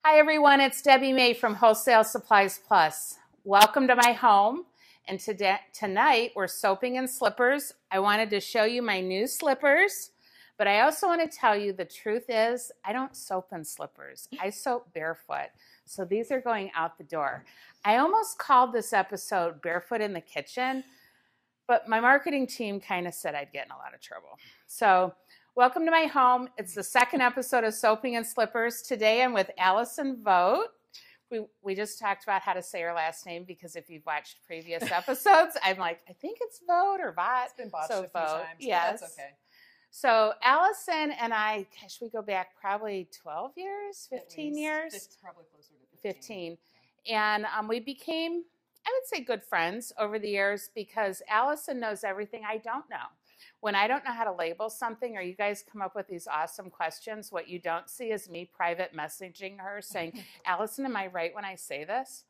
Hi everyone, it's Debbie May from Wholesale Supplies Plus. Welcome to my home, and tonight we're soaping in slippers. I wanted to show you my new slippers, but I also want to tell you the truth is I don't soap in slippers. I soap barefoot, so these are going out the door. I almost called this episode Barefoot in the Kitchen, but my marketing team kind of said I'd get in a lot of trouble. So welcome to my home. It's the second episode of Soaping in Slippers. Today I'm with Allison Vought. We just talked about how to say her last name because if you've watched previous episodes, I'm like, I think it's Vought or Vought. It's been botched so a few Vought. times, yes. that's okay. So Allison and I, gosh, we go back probably 12 years, 15 years? It's probably closer to 15. And we became, I would say, good friends over the years because Allison knows everything I don't know. When I don't know how to label something or you guys come up with these awesome questions, what you don't see is me private messaging her saying, Allison, am I right when I say this?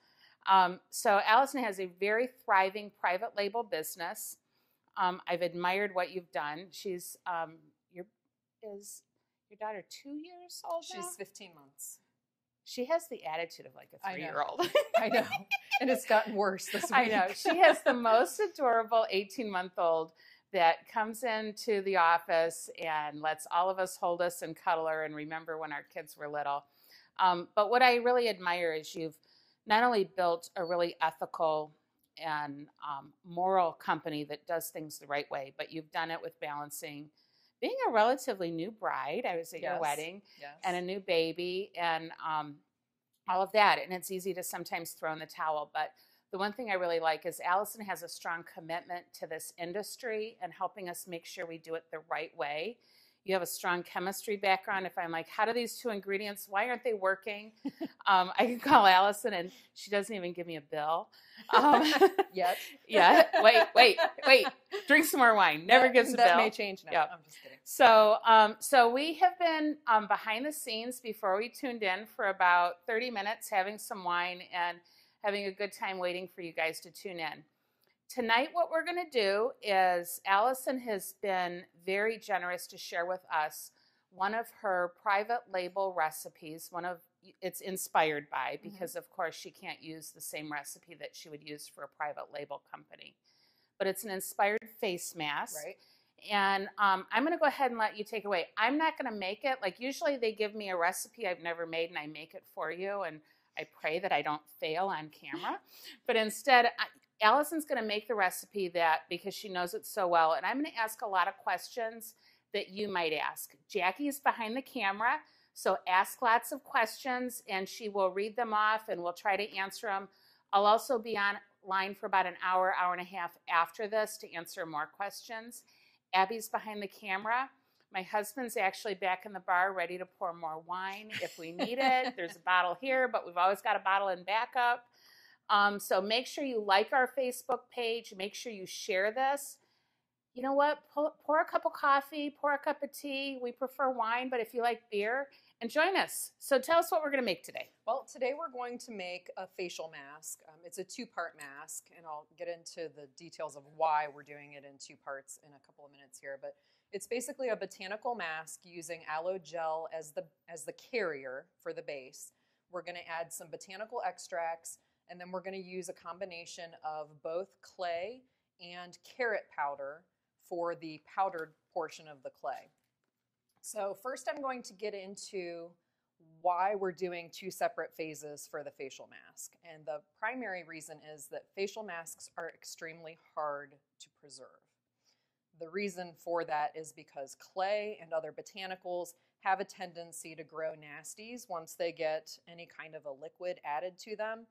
So Allison has a very thriving private label business. I've admired what you've done. She's, is your daughter 2 years old now? She's 15 months. She has the attitude of like a 3-year-old. I know. And it's gotten worse this week. I know. She has the most adorable 18-month-old that comes into the office and lets all of us hold us and cuddle her and remember when our kids were little. But what I really admire is you've not only built a really ethical and moral company that does things the right way, but you've done it with balancing being a relatively new bride. I was at your wedding, and a new baby, and all of that. And it's easy to sometimes throw in the towel. But the one thing I really like is Allison has a strong commitment to this industry and helping us make sure we do it the right way. You have a strong chemistry background. If I'm like, how do these two ingredients, why aren't they working? I can call Allison and she doesn't even give me a bill. Yet. Yeah. Wait. Drink some more wine. Never gives a bill. That may change now. Yep. I'm just kidding. So we have been behind the scenes before we tuned in for about 30 minutes, having some wine and having a good time waiting for you guys to tune in. Tonight, what we're going to do is Allison has been very generous to share with us one of her private label recipes. It's inspired by, because of course she can't use the same recipe that she would use for a private label company. But it's an inspired face mask. Right. And I'm going to go ahead and let you take it away. I'm not going to make it. Like usually they give me a recipe I've never made and I make it for you. And I pray that I don't fail on camera. But instead, Allison's going to make the recipe because she knows it so well. And I'm going to ask a lot of questions that you might ask. Jackie's behind the camera, so ask lots of questions and she will read them off and we'll try to answer them. I'll also be online for about an hour, hour and a half after this to answer more questions. Abby's behind the camera. My husband's actually back in the bar ready to pour more wine if we need it. There's a bottle here, but we've always got a bottle in backup. So make sure you like our Facebook page. Make sure you share this. You know what? Pour a cup of coffee, pour a cup of tea. We prefer wine, but if you like beer, and join us. So tell us what we're going to make today. Well, today we're going to make a facial mask. It's a 2-part mask, and I'll get into the details of why we're doing it in 2 parts in a couple of minutes here. But it's basically a botanical mask using aloe gel as the carrier for the base. We're going to add some botanical extracts, and then we're going to use a combination of both clay and carrot powder for the powdered portion of the clay. So first I'm going to get into why we're doing 2 separate phases for the facial mask. And the primary reason is that facial masks are extremely hard to preserve. The reason for that is because clay and other botanicals have a tendency to grow nasties once they get any kind of a liquid added to them.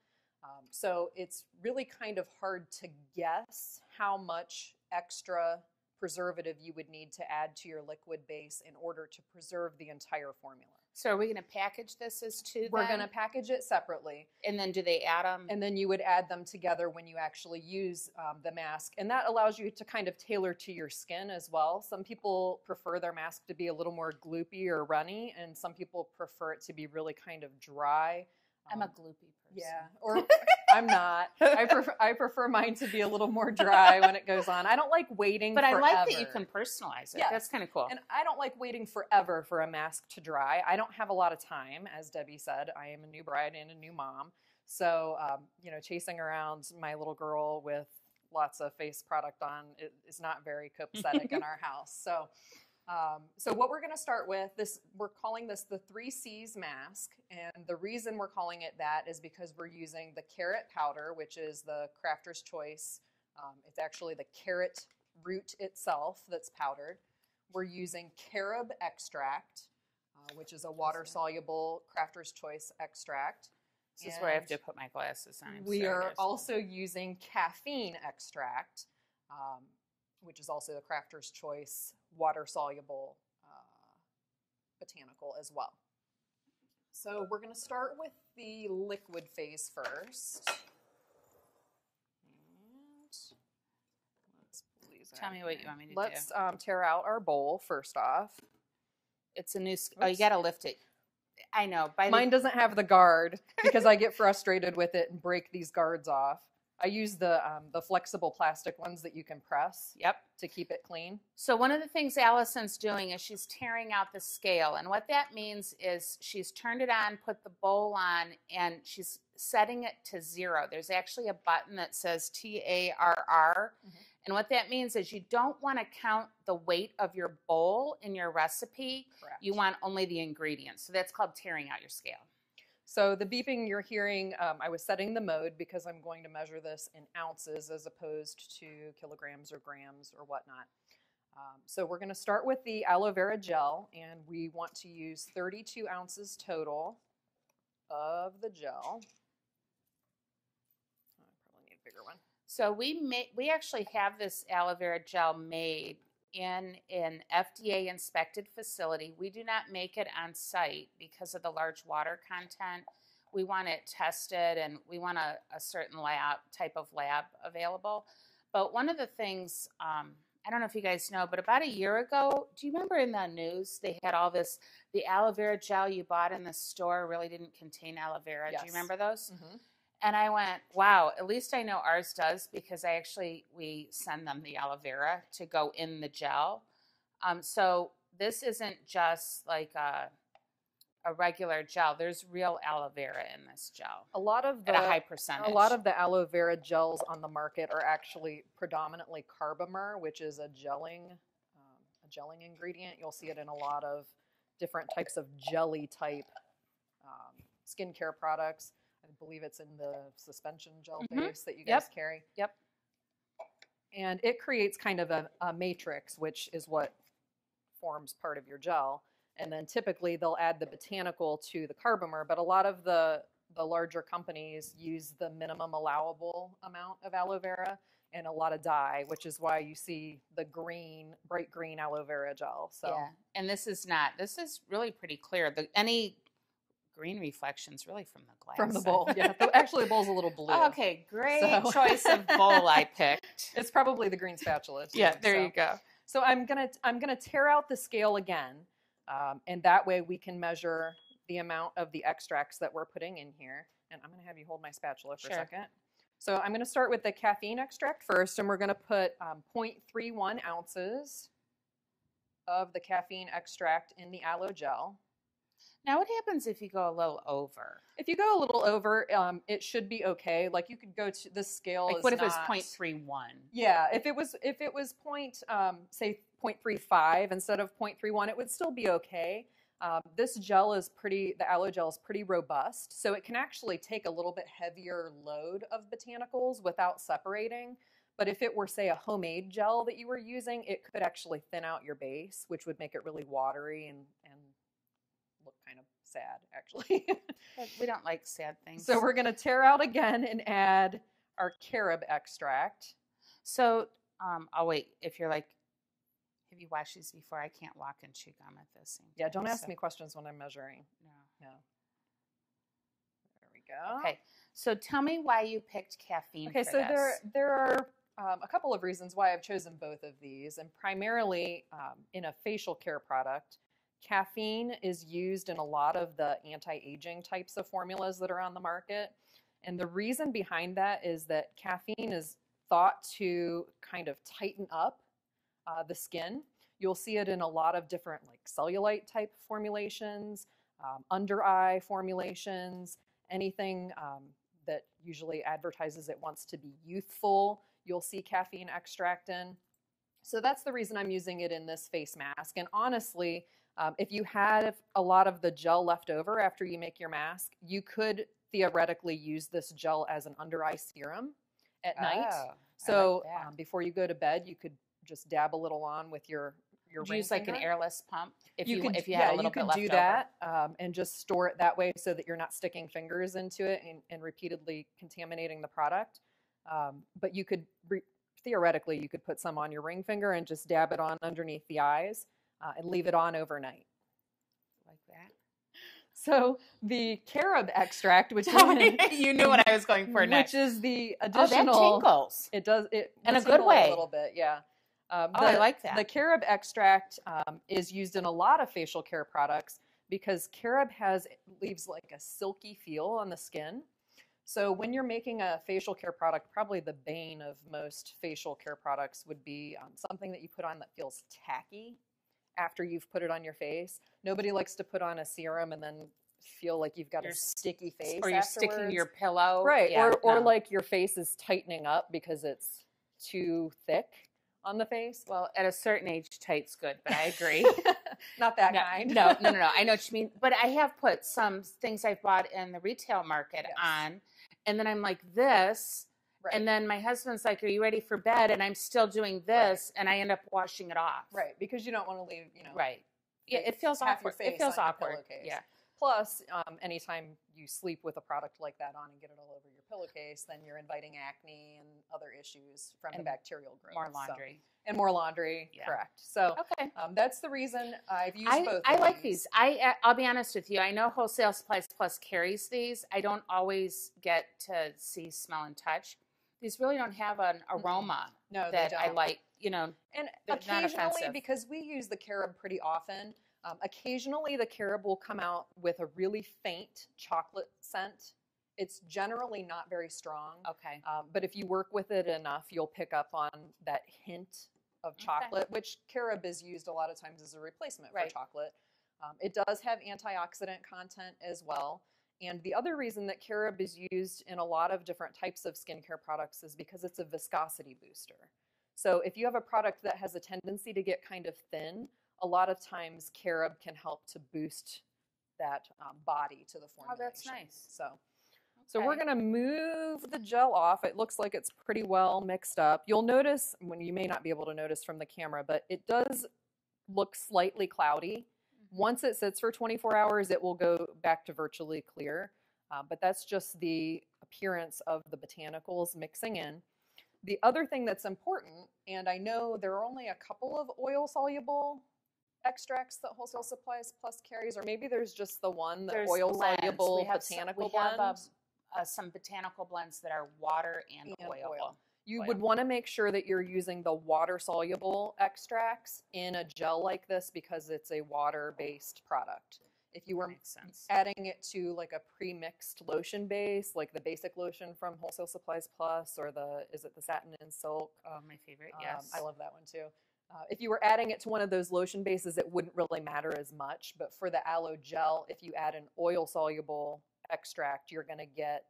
So it's really kind of hard to guess how much extra preservative you would need to add to your liquid base in order to preserve the entire formula. So are we going to package this as 2 We're going to package it separately. And then do they add them? And then you would add them together when you actually use the mask. And that allows you to kind of tailor to your skin as well. Some people prefer their mask to be a little more gloopy or runny, and some people prefer it to be really kind of dry. I'm a gloopy person. Yeah, or I'm not. I prefer mine to be a little more dry when it goes on. I don't like waiting But forever. I like that you can personalize it. Yes. That's kind of cool. And I don't like waiting forever for a mask to dry. I don't have a lot of time. As Debbie said, I am a new bride and a new mom. So, chasing around my little girl with lots of face product on is not very copacetic in our house. So what we're going to start with, we're calling this the 3C's mask. And the reason we're calling it that is because we're using the carrot powder, which is the crafter's choice. It's actually the carrot root itself that's powdered. We're using carob extract, which is a water-soluble crafter's choice extract. This is where I have to put my glasses on. We are also using caffeine extract, which is also the crafter's choice water-soluble botanical as well. So we're going to start with the liquid phase first. And let's please Tell me what you want me to do. Let's tear out our bowl first off. It's a new. Oh, you got to lift it. I know. Mine doesn't have the guard because I get frustrated with it and break these guards off. I use the flexible plastic ones that you can press. Yep. To keep it clean. So one of the things Allison's doing is she's tearing out the scale. And what that means is she's turned it on, put the bowl on, and she's setting it to 0. There's actually a button that says TARR. Mm-hmm. And what that means is you don't want to count the weight of your bowl in your recipe. Correct. You want only the ingredients. So that's called tearing out your scale. So the beeping you're hearing, I was setting the mode because I'm going to measure this in ounces as opposed to kilograms or grams or whatnot. So we're going to start with the aloe vera gel, and we want to use 32 ounces total of the gel. I probably need a bigger one. So we actually have this aloe vera gel made in an FDA inspected facility. We do not make it on site because of the large water content. We want it tested, and we want a certain type of lab available. But one of the things, I don't know if you guys know, but about a year ago, do you remember in the news they had all this, the aloe vera gel you bought in the store really didn't contain aloe vera? Yes. Do you remember those? Mm-hmm. And I went, wow, at least I know ours does, because we send them the aloe vera to go in the gel. So this isn't just like a regular gel. There's real aloe vera in this gel. At a high percentage. A lot of the aloe vera gels on the market are actually predominantly carbomer, which is a gelling ingredient. You'll see it in a lot of different types of jelly type skincare products. I believe it's in the suspension gel base that you guys carry. Yep. And it creates kind of a matrix, which is what forms part of your gel. And then typically they'll add the botanical to the carbomer, but a lot of the larger companies use the minimum allowable amount of aloe vera and a lot of dye, which is why you see the bright green aloe vera gel. So yeah, and this is really pretty clear. Any green reflections really from the glass. From the bowl, yeah. Actually, the bowl's a little blue. Okay, great choice of bowl I picked. It's probably the green spatula too. Yeah, there you go. So I'm gonna tear out the scale again, and that way we can measure the amount of the extracts that we're putting in here. And I'm gonna have you hold my spatula for a second. So I'm gonna start with the caffeine extract first, and we're gonna put 0.31 ounces of the caffeine extract in the aloe gel. Now, what happens if you go a little over? If you go a little over, it should be okay. Like you could go to this scale. Like what if it was 0.31? Yeah, if it was say 0.35 instead of 0.31, it would still be okay. This gel is the aloe gel is pretty robust, so it can actually take a little bit heavier load of botanicals without separating. But if it were, say, a homemade gel that you were using, it could actually thin out your base, which would make it really watery and look kind of sad, actually. We don't like sad things. So we're going to tear out again and add our carob extract. So I'll wait. If you're like, have you washed these before? I can't walk and chew gum at the same time. Yeah, don't ask me questions when I'm measuring. No. There we go. Okay, so tell me why you picked caffeine for this. There are a couple of reasons why I've chosen both of these, and primarily in a facial care product, caffeine is used in a lot of the anti-aging types of formulas that are on the market. And the reason behind that is that caffeine is thought to kind of tighten up the skin. You'll see it in a lot of different like cellulite type formulations, under eye formulations, anything that usually advertises it wants to be youthful, you'll see caffeine extract in. So that's the reason I'm using it in this face mask. And honestly, if you had a lot of the gel left over after you make your mask, you could theoretically use this gel as an under eye serum at night. So like before you go to bed, you could just dab a little on with your use like an airless pump if you had a little you bit could left do over. that and just store it that way so that you're not sticking fingers into it and repeatedly contaminating the product. But you could theoretically you could put some on your ring finger and just dab it on underneath the eyes and leave it on overnight. Like that. So the carob extract, which you knew what I was going for next, which is the additional. Oh, that tinkles. It does it in a good way. A little bit, yeah. I like that. The carob extract is used in a lot of facial care products because carob leaves like a silky feel on the skin. So when you're making a facial care product, probably the bane of most facial care products would be something that you put on that feels tacky after you've put it on your face. Nobody likes to put on a serum and then feel like you've got a sticky face or you're afterwards. sticking your pillow. Right, yeah, or like your face is tightening up because it's too thick on the face. Well, at a certain age, tight's good, but I agree. Not that kind. No. I know what you mean. But I have put some things I've bought in the retail market on, and then I'm like this, right. And then my husband's like, "Are you ready for bed?" And I'm still doing this, and I end up washing it off. Right, because you don't want to leave, Right. Yeah, it feels awkward. It feels awkward. Yeah. Plus, anytime you sleep with a product like that on and get it all over your pillowcase, then you're inviting acne and other issues from the bacterial growth. More laundry. And more laundry, correct. So okay. That's the reason I've used both. I like these. I'll be honest with you. I know Wholesale Supplies Plus carries these. I don't always get to see, smell, and touch. These really don't have an aroma that I like, And occasionally, because we use the carob pretty often, occasionally the carob will come out with a really faint chocolate scent. It's generally not very strong. Okay. But if you work with it enough, you'll pick up on that hint of chocolate, which carob is used a lot of times as a replacement for chocolate. It does have antioxidant content as well. And the other reason that carob is used in a lot of different types of skincare products is because it's a viscosity booster. So if you have a product that has a tendency to get kind of thin, a lot of times carob can help to boost that body to the formulation. Oh, that's nice. So we're going to move the gel off. It looks like it's pretty well mixed up. You'll notice, when you may not be able to notice from the camera, but it does look slightly cloudy. Once it sits for 24 hours, it will go back to virtually clear. But that's just the appearance of the botanicals mixing in. The other thing that's important, and I know there are only a couple of oil-soluble extracts that Wholesale Supplies Plus carries, or maybe there's just the one, the oil-soluble botanical blend. We have some botanical blends that are water and oil. You would want to make sure that you're using the water-soluble extracts in a gel like this because it's a water-based product. If you were adding it to like a pre-mixed lotion base, like the basic lotion from Wholesale Supplies Plus, or is it the Satin and Silk? Oh, my favorite, yes. I love that one too. If you were adding it to one of those lotion bases, it wouldn't really matter as much. But for the aloe gel, if you add an oil-soluble extract, you're going to get...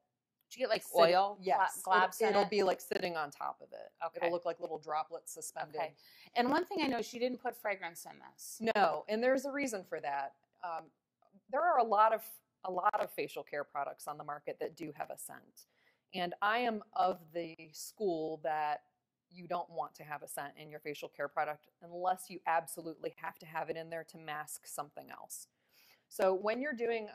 Do you get like oil globs it'll be like sitting on top of it. Okay. It'll look like little droplets suspended. Okay. And one thing I know, she didn't put fragrance in this. No, and there's a reason for that. There are a lot of facial care products on the market that do have a scent. And I am of the school that you don't want to have a scent in your facial care product unless you absolutely have to have it in there to mask something else. So when you're doing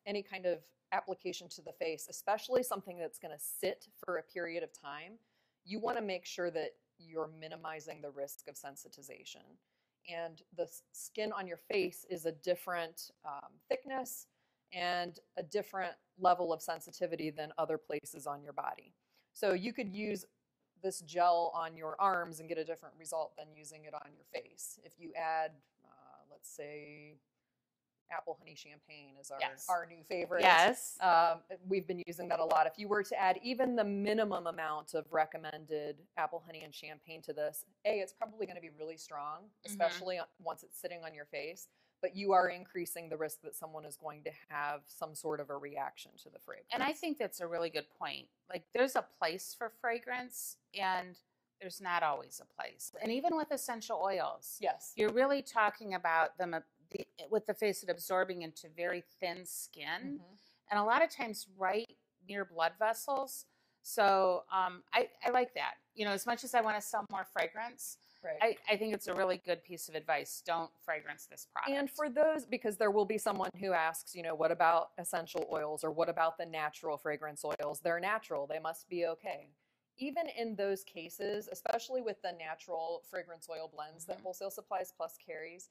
any kind of application to the face, especially something that's going to sit for a period of time, you want to make sure that you're minimizing the risk of sensitization. And the skin on your face is a different thickness and a different level of sensitivity than other places on your body. So you could use this gel on your arms and get a different result than using it on your face. If you add, let's say, apple honey champagne is Yes. our new favorite. Yes. We've been using that a lot. If you were to add even the minimum amount of recommended apple honey and champagne to this, it's probably going to be really strong, especially once it's sitting on your face. But you are increasing the risk that someone is going to have some sort of a reaction to the fragrance. And I think that's a really good point. Like, there's a place for fragrance, and there's not always a place. And even with essential oils, yes, you're really talking about them with the face absorbing into very thin skin, and a lot of times right near blood vessels. So I like that. You know, as much as I want to sell more fragrance, right. I think it's a really good piece of advice. Don't fragrance this product. And for those, because there will be someone who asks, you know, what about essential oils, or what about the natural fragrance oils? They're natural. They must be okay. Even in those cases, especially with the natural fragrance oil blends that Wholesale Supplies Plus carries,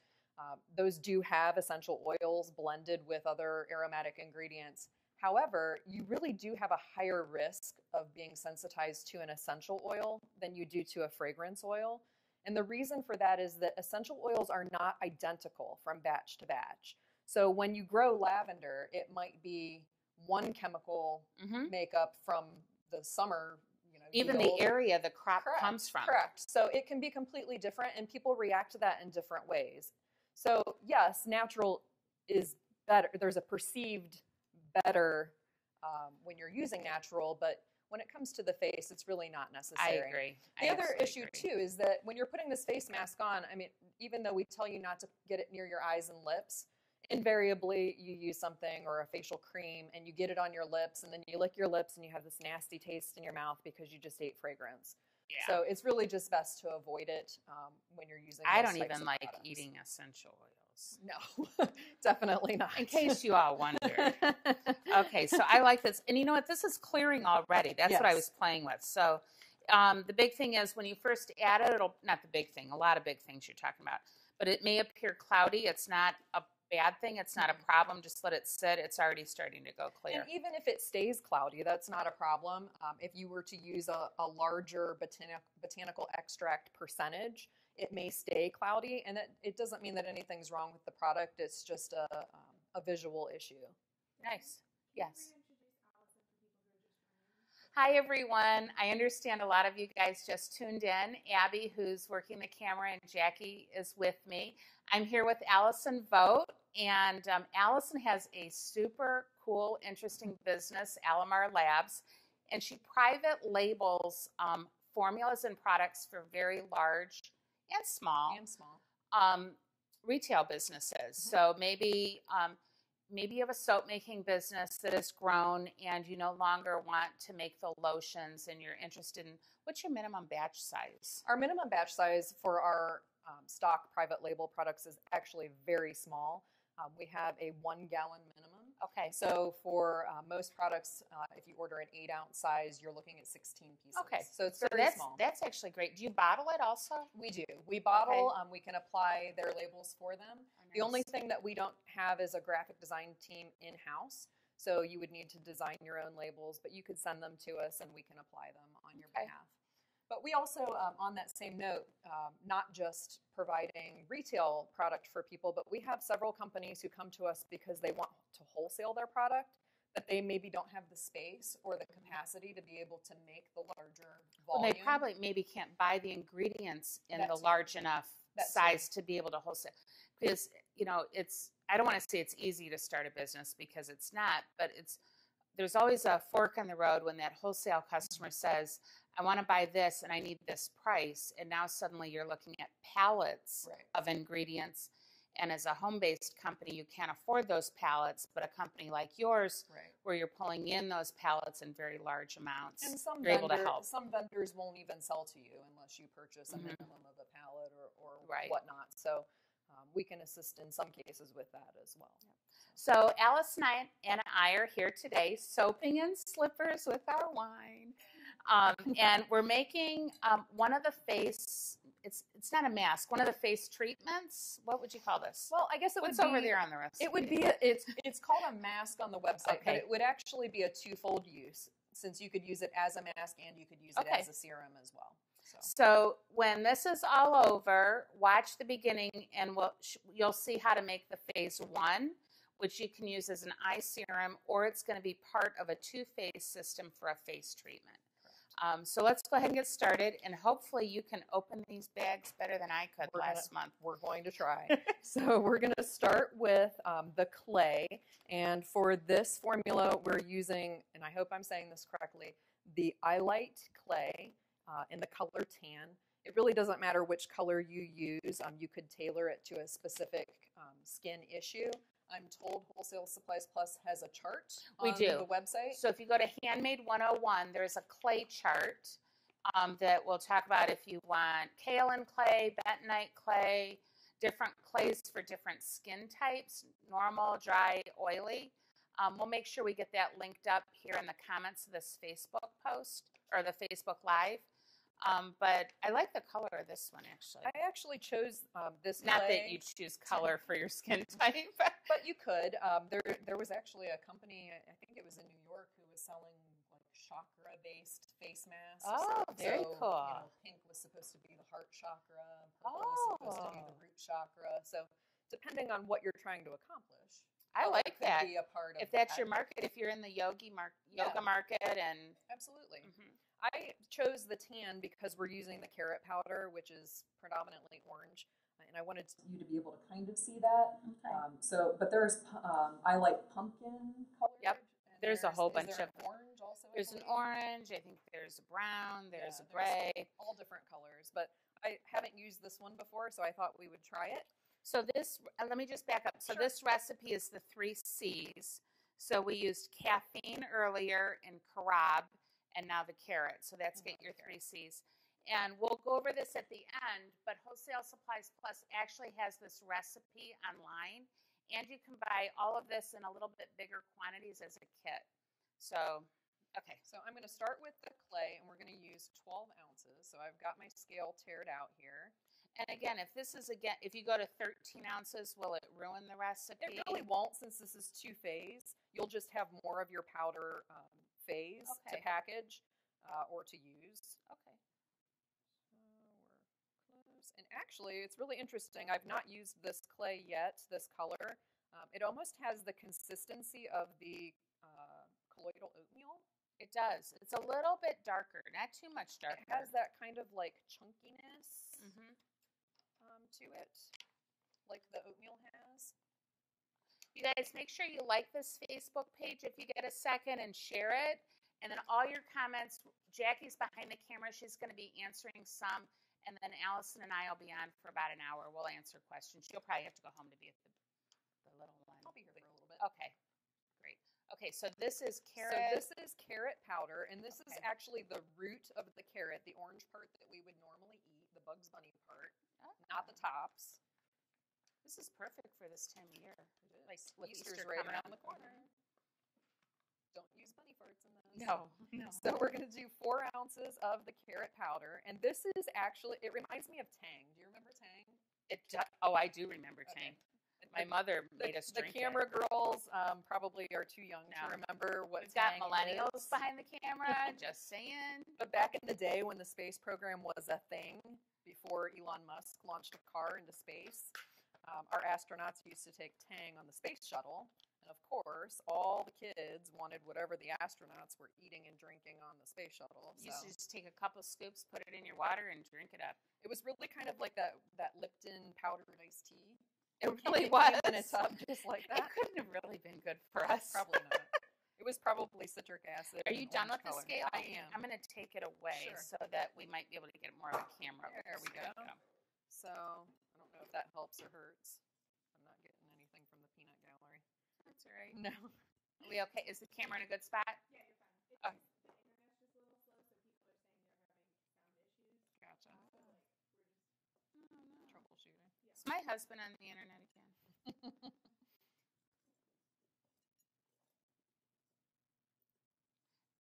those do have essential oils blended with other aromatic ingredients. However, you really do have a higher risk of being sensitized to an essential oil than you do to a fragrance oil. And the reason for that is that essential oils are not identical from batch to batch. So when you grow lavender, it might be one chemical makeup from the summer, you know, even the area the crop comes from. Correct. So it can be completely different, and people react to that in different ways. So yes, natural is better. There's a perceived better when you're using natural, but when it comes to the face, it's really not necessary. I agree. The other issue too is that when you're putting this face mask on, I mean, even though we tell you not to get it near your eyes and lips, invariably you use something or a facial cream and you get it on your lips, and then you lick your lips and you have this nasty taste in your mouth because you just ate fragrance. Yeah. So it's really just best to avoid it when you're using I don't even like eating essential oils. No, definitely not. In case you all wondered. Okay, so I like this. And you know what? This is clearing already. That's what I was playing with. So the big thing is when you first add it, not the big thing, a lot of big things you're talking about, but it may appear cloudy. It's not a bad thing. It's not a problem. Just let it sit. It's already starting to go clear. And even if it stays cloudy, that's not a problem. If you were to use a larger botanical extract percentage, it may stay cloudy, and it doesn't mean that anything's wrong with the product. It's just a visual issue. Nice. Yes. Hi, everyone. I understand a lot of you guys just tuned in. Abby, who's working the camera, and Jackie is with me. I'm here with Allison Vought, and Allison has a super cool, interesting business, AliMar Labs, and she private labels formulas and products for very large and small retail businesses. So maybe you have a soap making business that has grown and you no longer want to make the lotions, and you're interested in, what's your minimum batch size? Our minimum batch size for our stock private label products is actually very small. We have a 1 gallon minimum. Okay. So for most products, if you order an 8-ounce size, you're looking at 16 pieces. Okay. So it's very small. That's actually great. Do you bottle it also? We do. We bottle. Okay. We can apply their labels for them. Oh, nice. The only thing that we don't have is a graphic design team in-house. So you would need to design your own labels, but you could send them to us and we can apply them on your behalf. But we also, on that same note, not just providing retail product for people, but we have several companies who come to us because they want to wholesale their product, but they maybe don't have the space or the capacity to be able to make the larger volume. Well, they probably maybe can't buy the ingredients in the large enough size to be able to wholesale. Because, you know, I don't want to say it's easy to start a business, because it's not, but there's always a fork in the road when that wholesale customer says, I want to buy this and I need this price. And now suddenly you're looking at pallets of ingredients. And as a home-based company, you can't afford those pallets. But a company like yours, where you're pulling in those pallets in very large amounts, and you're able to help. Some vendors won't even sell to you unless you purchase a minimum of a pallet or whatnot. So we can assist in some cases with that as well. So Alice and I are here today, soaping in slippers with our wine. And we're making one of the face, it's not a mask, one of the face treatments. What would you call this? Well, I guess What's over there on the recipe? It would be, it's called a mask on the website, but it would actually be a twofold use, since you could use it as a mask and you could use it as a serum as well. So when this is all over, watch the beginning and you'll see how to make the phase 1. which you can use as an eye serum, or it's going to be part of a two-phase system for a face treatment. So let's go ahead and get started, and hopefully you can open these bags better than I could last month. We're going to try. So we're going to start with the clay, and for this formula we're using, and I hope I'm saying this correctly, the iLight clay in the color tan. It really doesn't matter which color you use. You could tailor it to a specific skin issue. I'm told Wholesale Supplies Plus has a chart on the website. So if you go to Handmade 101, there's a clay chart that will talk about if you want kaolin clay, bentonite clay, different clays for different skin types, normal, dry, oily. We'll make sure we get that linked up here in the comments of this Facebook post or the Facebook Live. But I like the color of this one, actually. I actually chose this clay. Not that you choose color for your skin type. But you could. There was actually a company, I think it was in New York, who was selling like chakra-based face masks. Oh, very cool. You know, pink was supposed to be the heart chakra. Purple was supposed to be the root chakra. So depending on what you're trying to accomplish. I like that. Be a part of if that's your market, if you're in the yoga market, and absolutely. I chose the tan because we're using the carrot powder, which is predominantly orange, and I wanted you to be able to kind of see that. Okay. But there's I like pumpkin color. Yep. There's a whole bunch of orange also. There's an orange. I think there's a brown. There's a gray. All different colors, but I haven't used this one before, so I thought we would try it. So this, let me just back up. So this recipe is the 3C's. So we used caffeine earlier in Carob, and now the carrot. So that's get your 3C's. And we'll go over this at the end, but Wholesale Supplies Plus actually has this recipe online, and you can buy all of this in a little bit bigger quantities as a kit. So, okay. So I'm going to start with the clay, and we're going to use 12 ounces. So I've got my scale tared out here. And again, if you go to 13 ounces, will it ruin the recipe? It really won't, since this is two-phase. You'll just have more of your powder phase to package or to use. Okay. So we're close. And actually, it's really interesting. I've not used this clay yet, this color. It almost has the consistency of the colloidal oatmeal. It does. It's a little bit darker, not too much darker. It has that kind of like chunkiness to it, like the oatmeal has. You guys, make sure you like this Facebook page if you get a second and share it. And then all your comments, Jackie's behind the camera. She's going to be answering some. And then Allison and I will be on for about an hour. We'll answer questions. She'll probably have to go home to be at the little one. I'll be here for a little bit. Okay, great. Okay, so this is carrot. So this is carrot powder, and this is actually the root of the carrot, the orange part that we would normally eat, the Bugs Bunny part, not the tops. This is perfect for this time of year. Like with Easter's right around the corner. Don't use bunny farts in those. No. So we're going to do 4 ounces of the carrot powder, and this is actually, it reminds me of Tang. Do you remember Tang? Oh, I do remember Tang. My mother made us drink the camera girls probably are too young to remember what We've got Tang millennials is. behind the camera, just saying. But back in the day when the space program was a thing, before Elon Musk launched a car into space, our astronauts used to take Tang on the space shuttle. And of course, all the kids wanted whatever the astronauts were eating and drinking on the space shuttle. You used to just take a couple scoops, put it in your water, and drink it up. It was really kind of like that Lipton powdered iced tea. It really was. In a tub just like that. It couldn't have really been good for us. Probably not. It was probably citric acid. Are you done with the scale? I am. I'm going to take it away so that we might be able to get more of a camera. There we go. So I don't know if that helps or hurts. I'm not getting anything from the peanut gallery. That's all right. No. Are we okay? Is the camera in a good spot? Yeah, you're fine. The internet's just a little slow, so people are saying they're having sound issues. Gotcha. Troubleshooting. It's my husband on the internet again.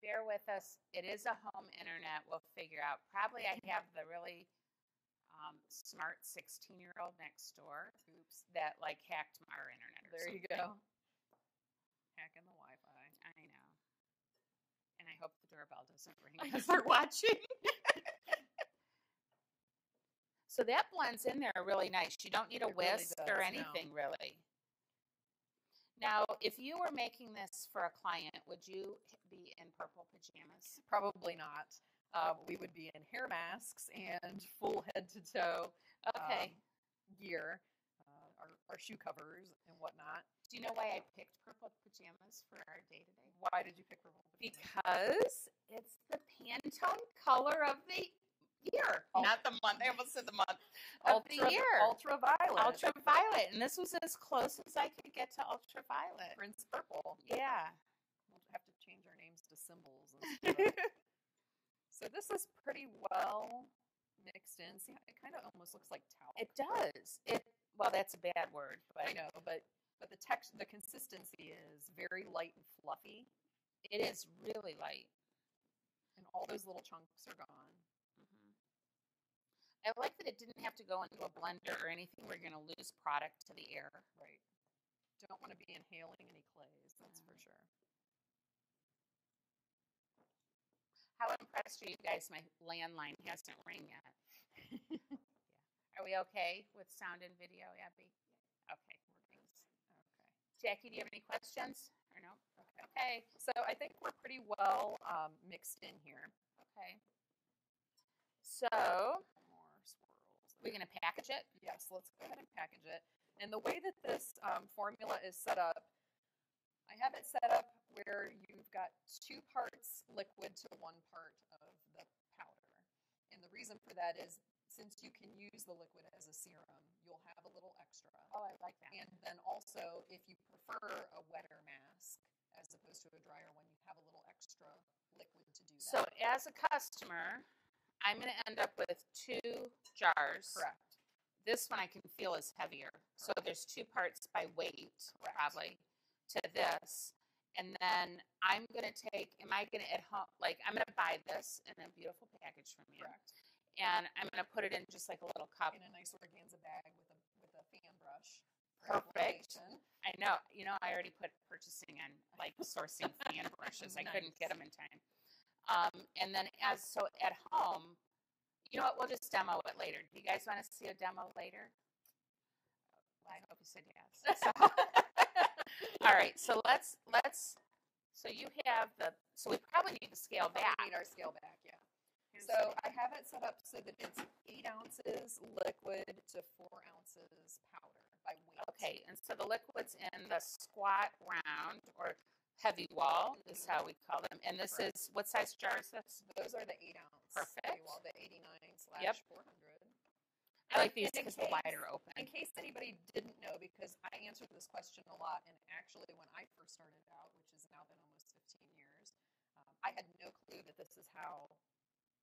Bear with us. It is a home internet. We'll figure out. Probably I have the really smart 16-year-old next door. Oops. That like hacked our internet. There you go. Hacking the Wi-Fi. I know. And I hope the doorbell doesn't ring because they're watching. So that blends in there really nice. You don't need a whisk or anything, really. Now, if you were making this for a client, would you be in purple pajamas? Probably not. We would be in hair masks and full head to toe Okay. gear, our shoe covers and whatnot. Do you know why I picked purple pajamas for our day today? Why did you pick purple pajamas? Because it's the Pantone color of the year. Not the month. I almost said the month. Of the year. Ultraviolet. Ultraviolet. And this was as close as I could get to ultraviolet. Prince Purple. Yeah. We'll have to change our names to symbols. Instead of... So this is pretty well mixed in. See, it kind of almost looks like talc. It does. Well, that's a bad word, but I know, but the consistency is very light and fluffy. it is really light. And all those little chunks are gone. I like that it didn't have to go into a blender or anything where you're going to lose product to the air. Right. Don't want to be inhaling any clays, that's for sure. How impressed are you guys? My landline hasn't rang yet. Yeah. Are we okay with sound and video, Abby? Okay. Thanks. Okay. Jackie, do you have any questions? Or no? Okay. So I think we're pretty well mixed in here. Okay. So, More swirls. we're going to package it? Yes, let's go ahead and package it. And the way that this formula is set up, I have it set up where you've got 2 parts liquid to 1 part of the powder. And the reason for that is since you can use the liquid as a serum, you'll have a little extra. Oh, I like that. And then also, if you prefer a wetter mask as opposed to a drier one, you have a little extra liquid to do that. So, as a customer, I'm going to end up with 2 jars. Correct. This one I can feel is heavier. So there's 2 parts by weight, Correct. probably, to this. And then I'm going to am I going to at home, I'm going to buy this in a beautiful package from you. Correct. And I'm going to put it in just like a little cup. In a nice organza bag with a fan brush. Perfect. I know. I already put purchasing on, sourcing fan brushes. I couldn't get them in time. And then at home, you know what? We'll just demo it later. Do you guys want to see a demo later? Well, I hope you said yes. All right. So so you have so we probably need to scale back. We need our scale back, yeah. So I have it set up so that it's 8 ounces liquid to 4 ounces powder by weight. Okay. And so the liquid's in the squat round or heavy wall is how we call them. And this is, what size jar is this? Those are the 8 ounce. Perfect. Heavy wall, the 89/400. I like these because they're wider open. In case anybody didn't know, because I answered this question a lot, and actually when I first started out, which has now been almost 15 years, I had no clue that this is how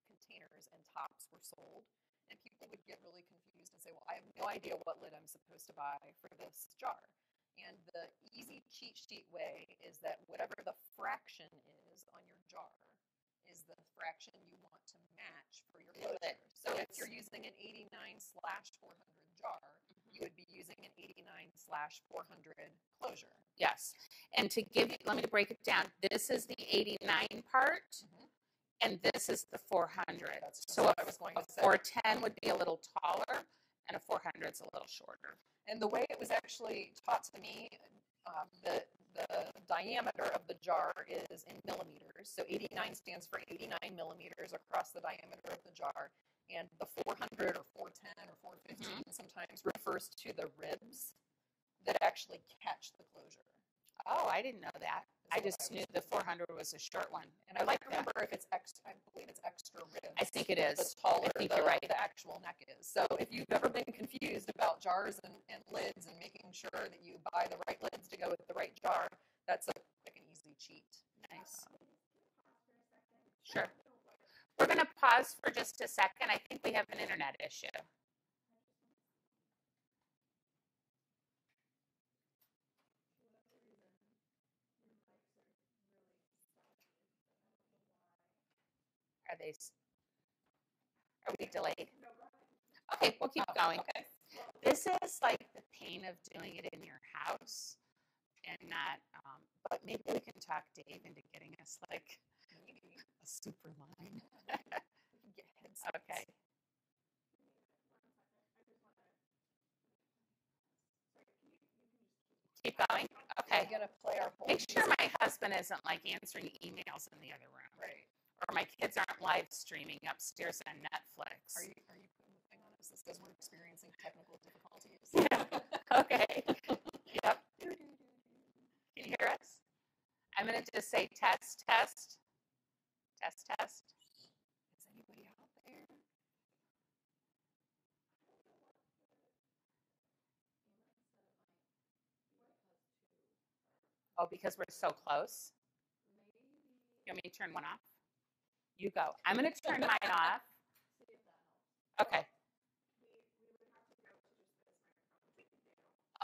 containers and tops were sold. And people would get really confused and say, well, I have no idea what lid I'm supposed to buy for this jar. And the easy cheat sheet way is that whatever the fraction is on your jar is the fraction you want to match for your closure. So if you're using an 89/400 jar, you would be using an 89/400 closure. Yes. And to give you, let me break it down. This is the 89 part, and this is the 400. That's just so what I was going to say. 410 would be a little taller, and a 400 is a little shorter. And the way it was actually taught to me, the diameter of the jar is in millimeters. So 89 stands for 89 millimeters across the diameter of the jar. And the 400 or 410 or 415 sometimes refers to the ribs that actually catch the closure. Oh, I didn't know that. I just knew the 400 was a short one. And I like to remember if it's extra, I believe it's extra ribs. I think it is. The taller I think you're right. the actual neck is. So if you've ever been confused about jars and lids and making sure that you buy the right lids to go with the right jar, that's an easy cheat. Nice. Sure. We're going to pause for just a second. I think we have an internet issue. Are we delayed? Okay, we'll keep going. Okay. This is like the pain of doing it in your house and not, but maybe we can talk Dave into getting us like a super line. Okay. Keep going? Okay. Okay. We're gonna play our whole Make sure my husband isn't like answering emails in the other room. Right. Or my kids aren't live streaming upstairs on Netflix. Are you putting the thing on? Is this because we're experiencing technical difficulties? Yeah. Okay. Yep. Can you hear us? I'm going to just say test, test, test, test. Is anybody out there? Oh, because we're so close? You want me to turn one off? You go. I'm going to turn mine off. Okay.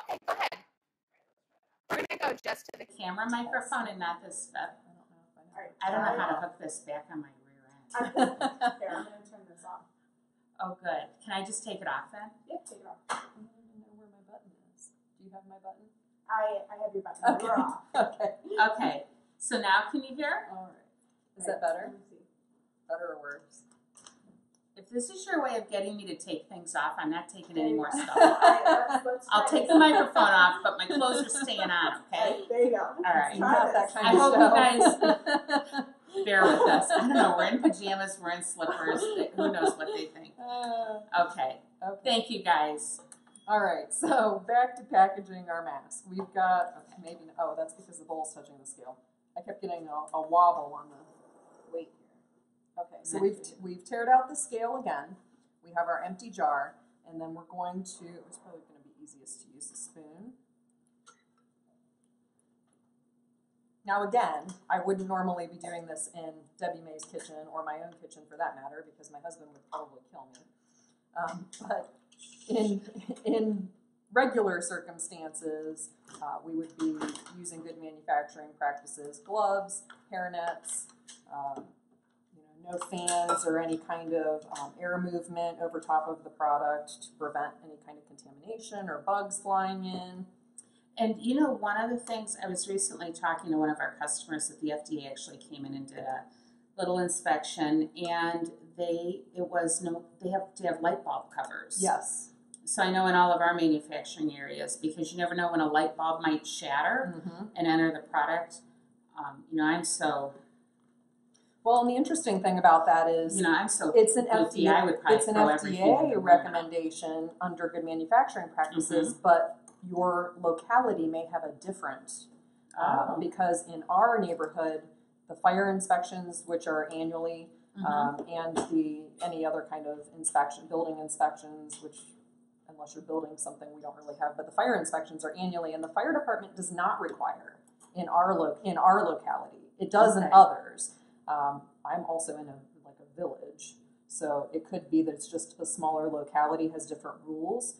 Okay, go ahead. We're going to go just to the camera microphone and not this stuff. I don't know how to hook this back on my rear end. Here, I'm going to turn this off. Oh, good. Can I just take it off then? Yep, take it off. I don't know where my button is. Do you have my button? I have your button. Okay. We're off. Okay. Okay. So now can you hear? All right. Is that better? Let me see. Better or worse? If this is your way of getting me to take things off, I'm not taking any more stuff. All right, let's I'll try take this. the microphone off, but my clothes are staying on, okay? There you go. All right. Not that kind I of hope show. you guys bear with us. I don't know. We're in pajamas. We're in slippers. Who knows what they think? Okay. Okay. Thank you, guys. All right, so back to packaging our mask. We've got, maybe, oh, that's because the bowl's touching the scale. I kept getting a wobble on the weight here. Okay, so we've tared out the scale again. We have our empty jar, and then we're going to, it's probably going to be easiest to use a spoon. Now again, I wouldn't normally be doing this in Debbie May's kitchen, or my own kitchen for that matter, because my husband would probably kill me. But in regular circumstances, we would be using good manufacturing practices, gloves, hairnets, no fans or any kind of air movement over top of the product to prevent any kind of contamination or bugs flying in. And one of the things, I was recently talking to one of our customers that the FDA actually came in and did a little inspection, and they have to have light bulb covers. Yes. So I know in all of our manufacturing areas, because you never know when a light bulb might shatter and enter the product. I'm so. Well, and the interesting thing about that is, I'm so. It's an guilty. FDA. I would probably It's an throw everything in FDA the recommendation under good manufacturing practices, but your locality may have a different. Because in our neighborhood, the fire inspections, which are annually, and any other kind of inspection, building inspections, which unless you're building something we don't really have, but the fire inspections are annually, and the fire department does not require in our locality. It does in others. I'm also in a village, so it could be that it's just a smaller locality has different rules,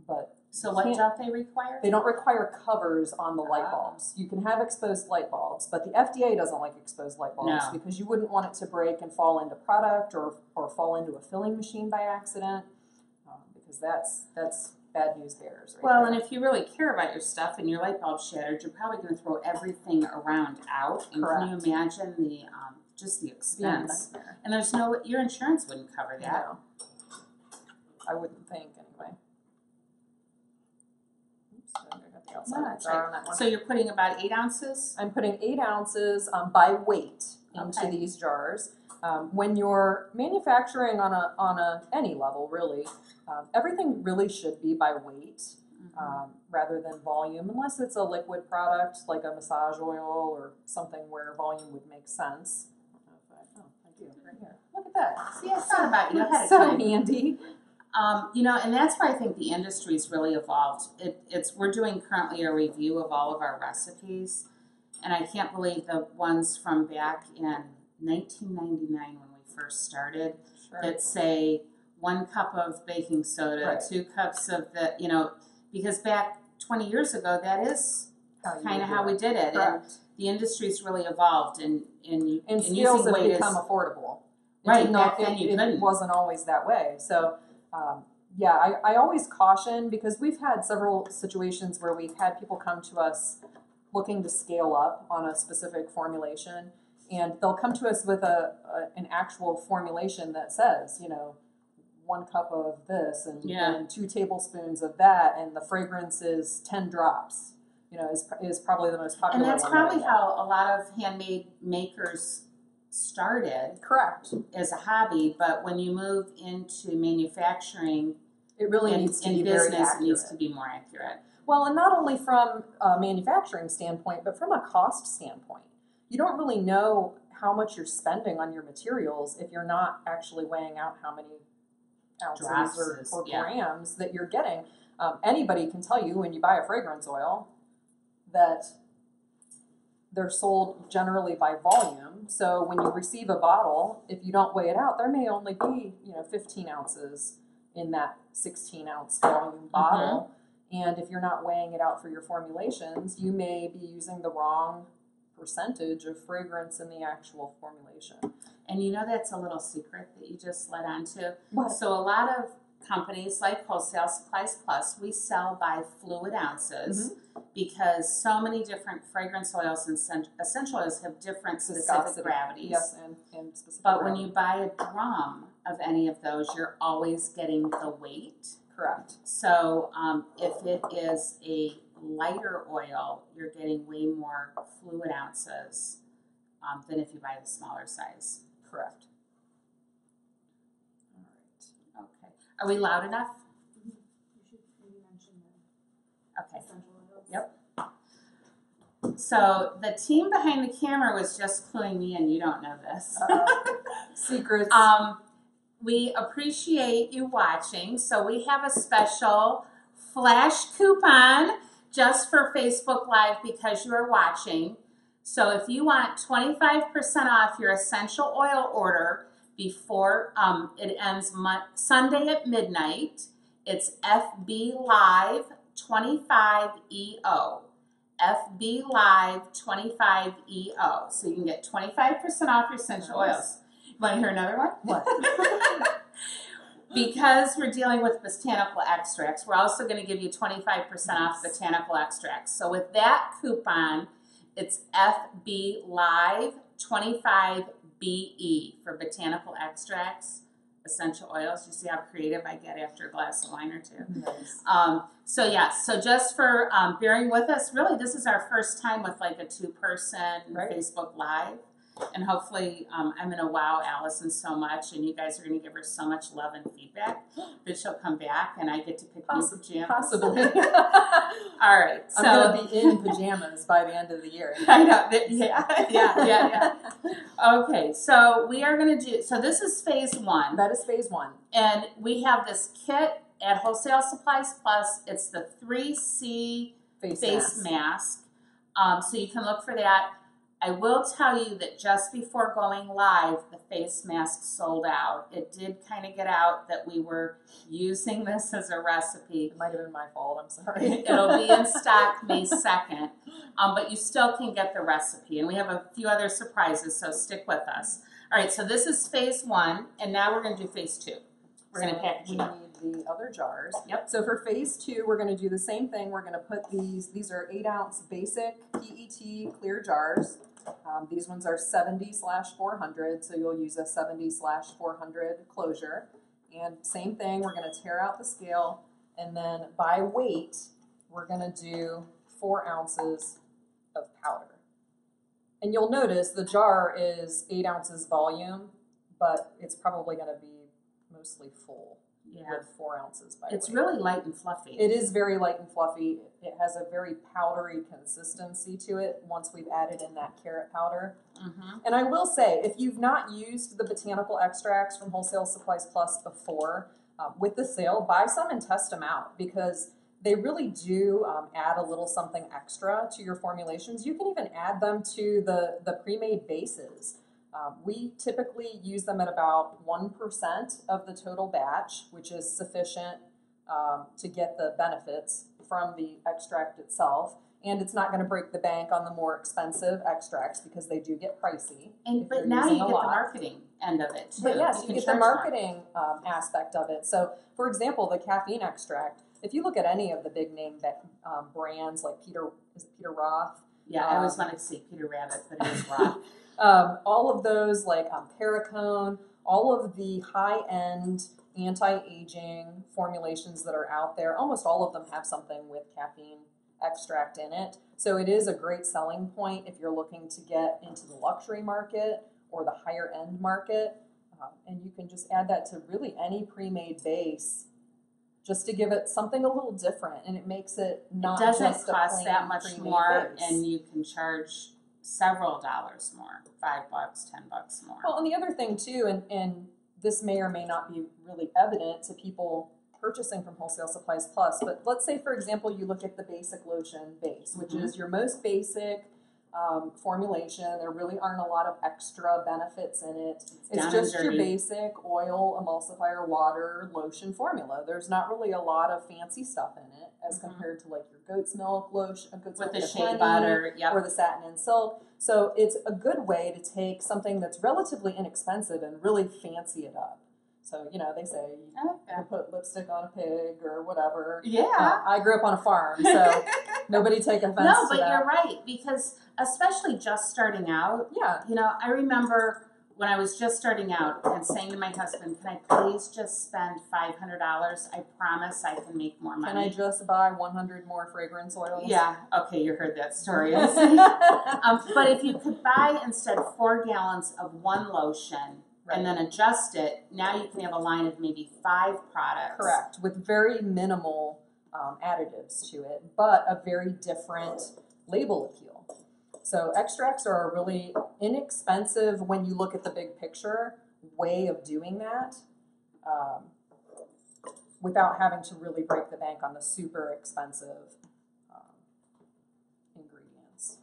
but. So what don't they require? They don't require covers on the light bulbs. You can have exposed light bulbs, but the FDA doesn't like exposed light bulbs because you wouldn't want it to break and fall into product or fall into a filling machine by accident, because that's bad news bears. Right well, there. and if you really care about your stuff and your light bulb shattered, you're probably going to throw everything around out. And Correct. Can you imagine the just the expense? And your insurance wouldn't cover that. No. I wouldn't think anyway. So you're putting about 8 ounces? I'm putting 8 ounces by weight into these jars. When you're manufacturing on any level, really, everything really should be by weight rather than volume, unless it's a liquid product like a massage oil or something where volume would make sense. I do right here. Look at that. See, I thought about you ahead of So time. handy. And that's why I think the industry's really evolved. We're doing currently a review of all of our recipes, and I can't believe the ones from back in 1999 when we first started that say 1 cup of baking soda, 2 cups of because back 20 years ago, that is kind of how we did it. Correct. And the industry's really evolved in scales have weight become affordable. Right, back then you couldn't. It wasn't always that way. So, I always caution, because we've had several situations where we've had people come to us looking to scale up on a specific formulation, and they'll come to us with an actual formulation that says, 1 cup of this and 2 tablespoons of that, and the fragrance is 10 drops. is probably the most popular And that's one probably that I how a lot of handmade makers started get. Correct. as a hobby, but when you move into manufacturing, It really needs to in be very business, it accurate. needs to be more accurate. Well, and not only from a manufacturing standpoint, but from a cost standpoint. You don't really know how much you're spending on your materials if you're not actually weighing out how many ounces or grams that you're getting. Anybody can tell you when you buy a fragrance oil that they're sold generally by volume. So when you receive a bottle, if you don't weigh it out, there may only be 15 ounces in that 16-ounce volume bottle. And if you're not weighing it out for your formulations, you may be using the wrong percentage of fragrance in the actual formulation. And that's a little secret that you just led on to. What? So a lot of companies like Wholesale Supplies Plus, we sell by fluid ounces because so many different fragrance oils and essential oils have different specific gravities. Yes, and specific But gravity. when you buy a drum of any of those, you're always getting the weight. Correct. So if it is a lighter oil, you're getting way more fluid ounces than if you buy the smaller size. Correct. All right. Okay. Are we loud enough? You should maybe mention the Okay. essential oils. Yep. So the team behind the camera was just cluing me in. You don't know this. Secrets. We appreciate you watching. So we have a special flash coupon just for Facebook Live because you are watching. So if you want 25% off your essential oil order before it ends Sunday at midnight, it's FB Live 25EO. FB Live 25EO. So you can get 25% off your essential oils. Want to hear another one? What? Because we're dealing with botanical extracts, we're also going to give you 25% off botanical extracts. So with that coupon, it's FB Live 25BE for botanical extracts, essential oils. You see how creative I get after a glass of wine or two. Nice. So just for bearing with us, really this is our first time with like a 2-person Facebook Live. And hopefully I'm going to wow Allison so much, and you guys are going to give her so much love and feedback that she'll come back and I get to pick new pajamas. Possibly. All right. So I'm going to be in pajamas by the end of the year. I know. Yeah. Okay, so we are going to do, so this is phase 1. That is phase 1. And we have this kit at Wholesale Supplies Plus. It's the 3C face mask. So you can look for that. I will tell you that just before going live, the face mask sold out. It did kind of get out that we were using this as a recipe. It might have been my fault. I'm sorry. It'll be in stock May 2nd, but you still can get the recipe. And we have a few other surprises, so stick with us. All right, so this is phase 1, and now we're going to do phase 2. We're going to package it up. We need the other jars. Yep. So for phase 2, we're going to do the same thing. We're going to put these are 8-ounce basic PET clear jars. These ones are 70/400, so you'll use a 70/400 closure. And same thing, we're going to tear out the scale, and then by weight, we're going to do 4 ounces of powder. And you'll notice the jar is 8 ounces volume, but it's probably going to be mostly full with 4 ounces by weight. It's really light and fluffy. It is very light and fluffy. It has a very powdery consistency to it once we've added in that carrot powder. And I will say, if you've not used the botanical extracts from Wholesale Supplies Plus before, with the sale, buy some and test them out because they really do add a little something extra to your formulations. You can even add them to the pre-made bases. We typically use them at about 1% of the total batch, which is sufficient to get the benefits from the extract itself. And it's not going to break the bank on the more expensive extracts because they do get pricey. But now you get the marketing end of it too. But yes, you get the marketing aspect of it. So, for example, the caffeine extract, if you look at any of the big name brands like Peter Roth? Yeah, I always wanted to say Peter Rabbit, but it was Roth. All of those like Paracone, all of the high-end anti-aging formulations that are out there, almost all of them have something with caffeine extract in it. So it is a great selling point if you're looking to get into the luxury market or the higher end market. And you can just add that to really any pre-made base just to give it something a little different, and it makes it not just a plain doesn't cost that much pre-made more, base. and you can charge several dollars more, $5, $10 more. Well, and the other thing too, and this may or may not be really evident to people purchasing from Wholesale Supplies Plus, but let's say, for example, you look at the basic lotion base, which is your most basic formulation. There really aren't a lot of extra benefits in it. It's just your basic oil, emulsifier, water, lotion formula. There's not really a lot of fancy stuff in it as compared to like your goat's milk lotion, goat's with milk the shea butter, or the satin and silk. So it's a good way to take something that's relatively inexpensive and really fancy it up. So, you know, they say you put lipstick on a pig or whatever. Yeah. I grew up on a farm, so nobody take offense to that. No, but you're right, because especially just starting out, you know, I remember when I was just starting out and saying to my husband, can I please just spend $500? I promise I can make more money. Can I just buy 100 more fragrance oils? Yeah, okay, you heard that story. But if you could buy instead 4 gallons of one lotion, and then adjust it, now you can have a line of maybe 5 products. Correct, with very minimal additives to it, but a very different label appeal. So extracts are a really inexpensive, when you look at the big picture, way of doing that without having to really break the bank on the super expensive ingredients.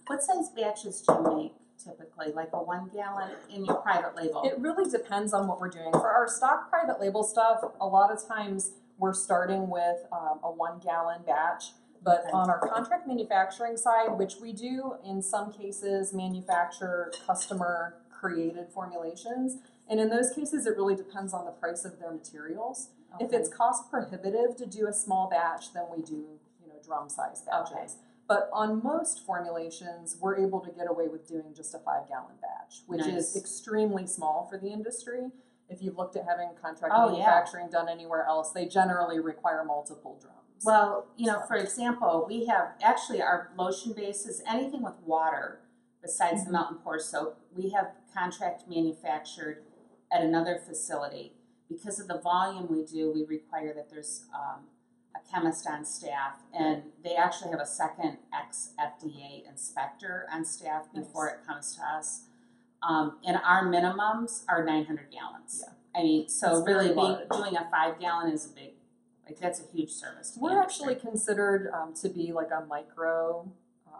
What size batches do you make? Typically, like a 1 gallon in your private label? It really depends on what we're doing. For our stock private label stuff, a lot of times we're starting with a 1 gallon batch. But on our contract manufacturing side, which we do in some cases manufacture customer created formulations, and in those cases it really depends on the price of their materials. If it's cost prohibitive to do a small batch, then we do, you know, drum size batches. But on most formulations, we're able to get away with doing just a 5 gallon batch, which is extremely small for the industry. If you've looked at having contract manufacturing done anywhere else, they generally require multiple drums. Well, you know, for example, we have actually our lotion bases, anything with water besides the melt and pour soap, we have contract manufactured at another facility. Because of the volume we do, we require that there's a chemist on staff, and they actually have a second ex-FDA inspector on staff before it comes to us. And our minimums are 900 gallons. I mean, so really doing a 5 gallon is a big, like that's a huge service. We're actually considered to be like a micro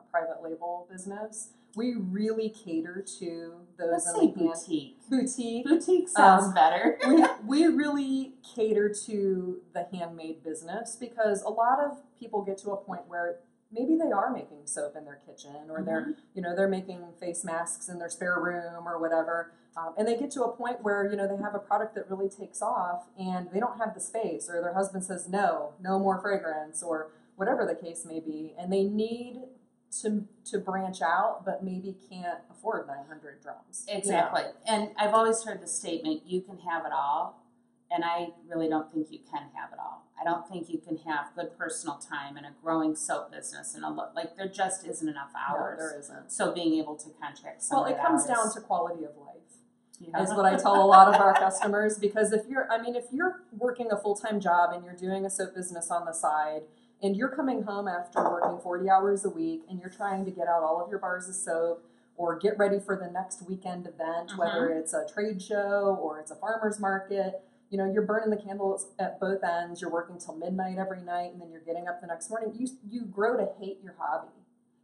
private label business. We really cater to those. Let's say boutique. Boutique. Boutique sounds better. we really cater to the handmade business because a lot of people get to a point where maybe they are making soap in their kitchen, or they're making face masks in their spare room or whatever, and they get to a point where they have a product that really takes off and they don't have the space, or their husband says no more fragrance, or whatever the case may be, and they need to branch out, but maybe can't afford 900 drums. Exactly. And I've always heard the statement, you can have it all. And I really don't think you can have it all. I don't think you can have good personal time in a growing soap business. And there just isn't enough hours. No, there isn't. So being able to contract some it comes down to quality of life. Is what I tell a lot of our customers, because if you're working a full-time job and you're doing a soap business on the side, and you're coming home after working 40 hours a week and you're trying to get out all of your bars of soap or get ready for the next weekend event, whether it's a trade show or it's a farmer's market, you're burning the candles at both ends. You're working till midnight every night, and then you're getting up the next morning. You grow to hate your hobby.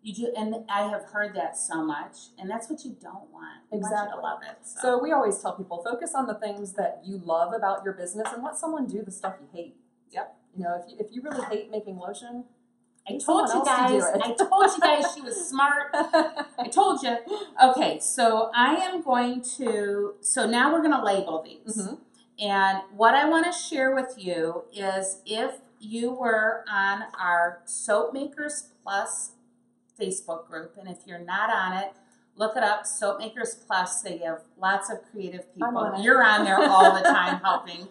You do, and I have heard that so much, and that's what you don't want. You want you to love it. So we always tell people, focus on the things that you love about your business and let someone do the stuff you hate. Yep. If you really hate making lotion, I told you guys she was smart. I told you. Okay, so I am going to, now we're going to label these. And what I want to share with you is if you were on our Soap Makers Plus Facebook group, and if you're not on it, look it up, Soap Makers Plus. They have lots of creative people. You're on there all the time helping.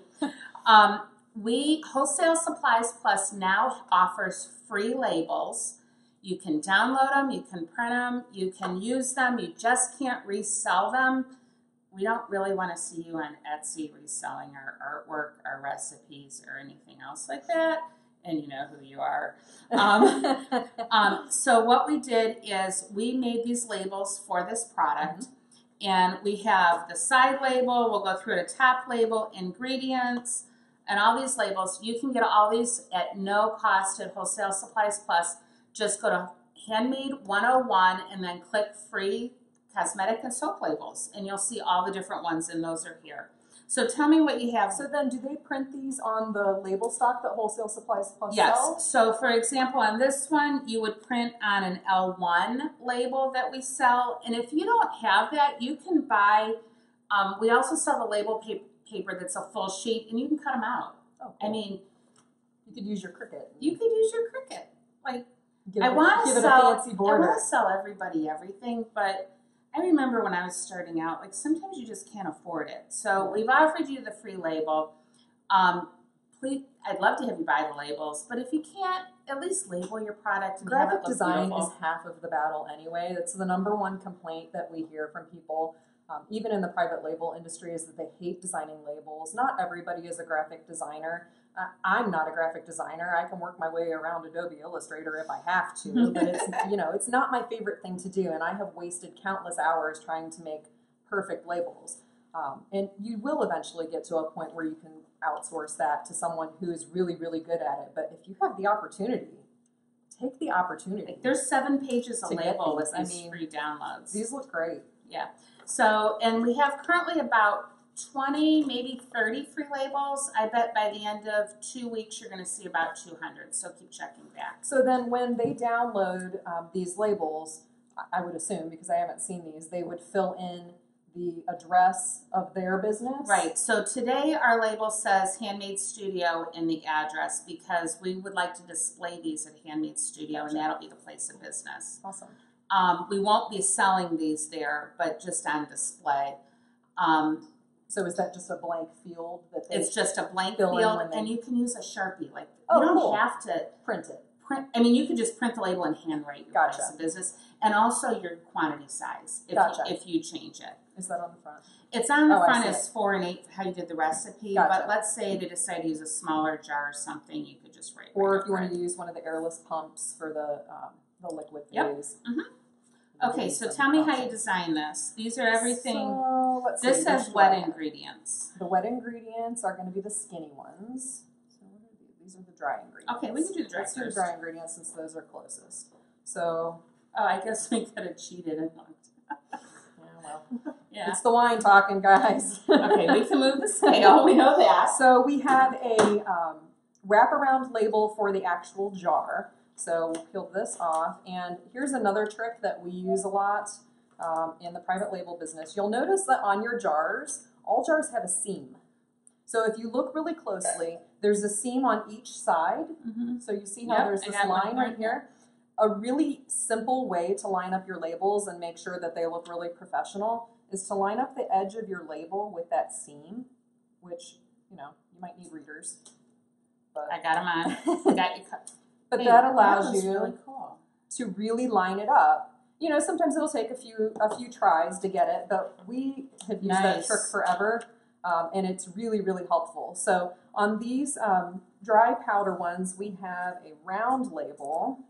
Wholesale Supplies Plus now offers free labels. You can download them, you can print them, you can use them, you just can't resell them. We don't really want to see you on Etsy reselling our artwork, our recipes, or anything else like that. And you know who you are. So what we did is we made these labels for this product. And we have the side label, we'll go through the top label, ingredients, and all these labels. You can get all these at no cost at Wholesale Supplies Plus. Just go to Handmade 101 and then click free cosmetic and soap labels, and you'll see all the different ones, and those are here. So tell me what you have. So then do they print these on the label stock that Wholesale Supplies Plus Yes. sells? So for example, on this one, you would print on an L1 label that we sell. And if you don't have that, you can buy, we also sell the label paper that's a full sheet, and you can cut them out. Oh, cool. I mean, you could use your Cricut. You could use your Cricut. Like, I want to sell everybody everything, but I remember when I was starting out, like sometimes you just can't afford it. So we've offered you the free label. Please, I'd love to have you buy the labels, but if you can't, at least label your product and have it Graphic look design beautiful. is half of the battle anyway. That's the #1 complaint that we hear from people, even in the private label industry, is that they hate designing labels. Not everybody is a graphic designer. I'm not a graphic designer. I can work my way around Adobe Illustrator if I have to, but it's, it's not my favorite thing to do, and I have wasted countless hours trying to make perfect labels. And you will eventually get to a point where you can outsource that to someone who is really, really good at it. But if you have the opportunity, take the opportunity. Like, there's 7 pages of to label with get these free downloads. These look great. Yeah. So, and we have currently about 20, maybe 30 free labels. I bet by the end of 2 weeks, you're going to see about 200. So keep checking back. So then when they download these labels, I would assume, because I haven't seen these, they would fill in the address of their business? Right. So today our label says Handmade Studio in the address because we would like to display these at Handmade Studio, and that'll be the place of business. Awesome. We won't be selling these there, but just on display. So is that just a blank field that they It's just a blank fill in field, when they- and you can use a Sharpie. Like, Oh, you don't cool. have to print it? I mean, you could just print the label and handwrite your Gotcha. place of business, and also your quantity size if you change it. Is that on the front? It's on the Oh, I front see as it. 4 and 8 how you did the recipe, Gotcha. but let's say they decide to use a smaller jar or something, you could just write. Or right if you over want it. to use one of the airless pumps for the liquid Yep. phase. Okay, so tell me how you design this. These are everything. So, let's see, This which says wet one? ingredients. The wet ingredients are going to be the skinny ones. So what are these? These are the dry ingredients. Okay, we can do the dry Let's do the first. dry ingredients since those are closest. So, Oh, I guess we could have cheated and looked. Yeah. It's the wine talking, guys. Okay, we can move the scale. We know that. So we have a wraparound label for the actual jar. So we'll peel this off. And here's another trick that we use a lot in the private label business. You'll notice that on your jars, all jars have a seam. So if you look really closely, there's a seam on each side. So you see how there's this line right here. A really simple way to line up your labels and make sure that they look really professional is to line up the edge of your label with that seam, which, you might need readers. But I got them on. Got you cut. But Hey, that allows was you really cool. to really line it up. Sometimes it'll take a few tries to get it, but we have used that trick forever, and it's really, really helpful. So on these dry powder ones, we have a round label.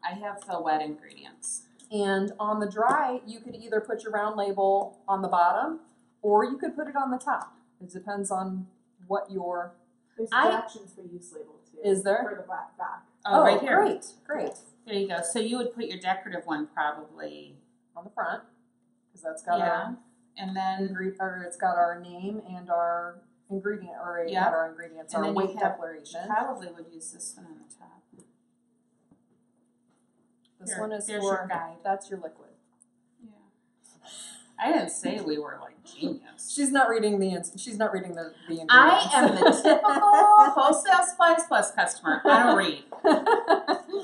I have the wet ingredients. And on the dry, you could either put your round label on the bottom, or you could put it on the top. It depends on what your... There's directions for use label too. Is there? For the back. Oh, right here. Great. There you go. So you would put your decorative one probably On the front, because that's got our... And then it's got our name and our ingredient, or not our ingredients, and our then weight you declaration. probably would use this one on the top. This one is here's for, your guide. That's your liquid. Yeah. I didn't say we were like genius. She's not reading the ingredients. I am the typical Wholesale Supplies Plus customer. I don't read.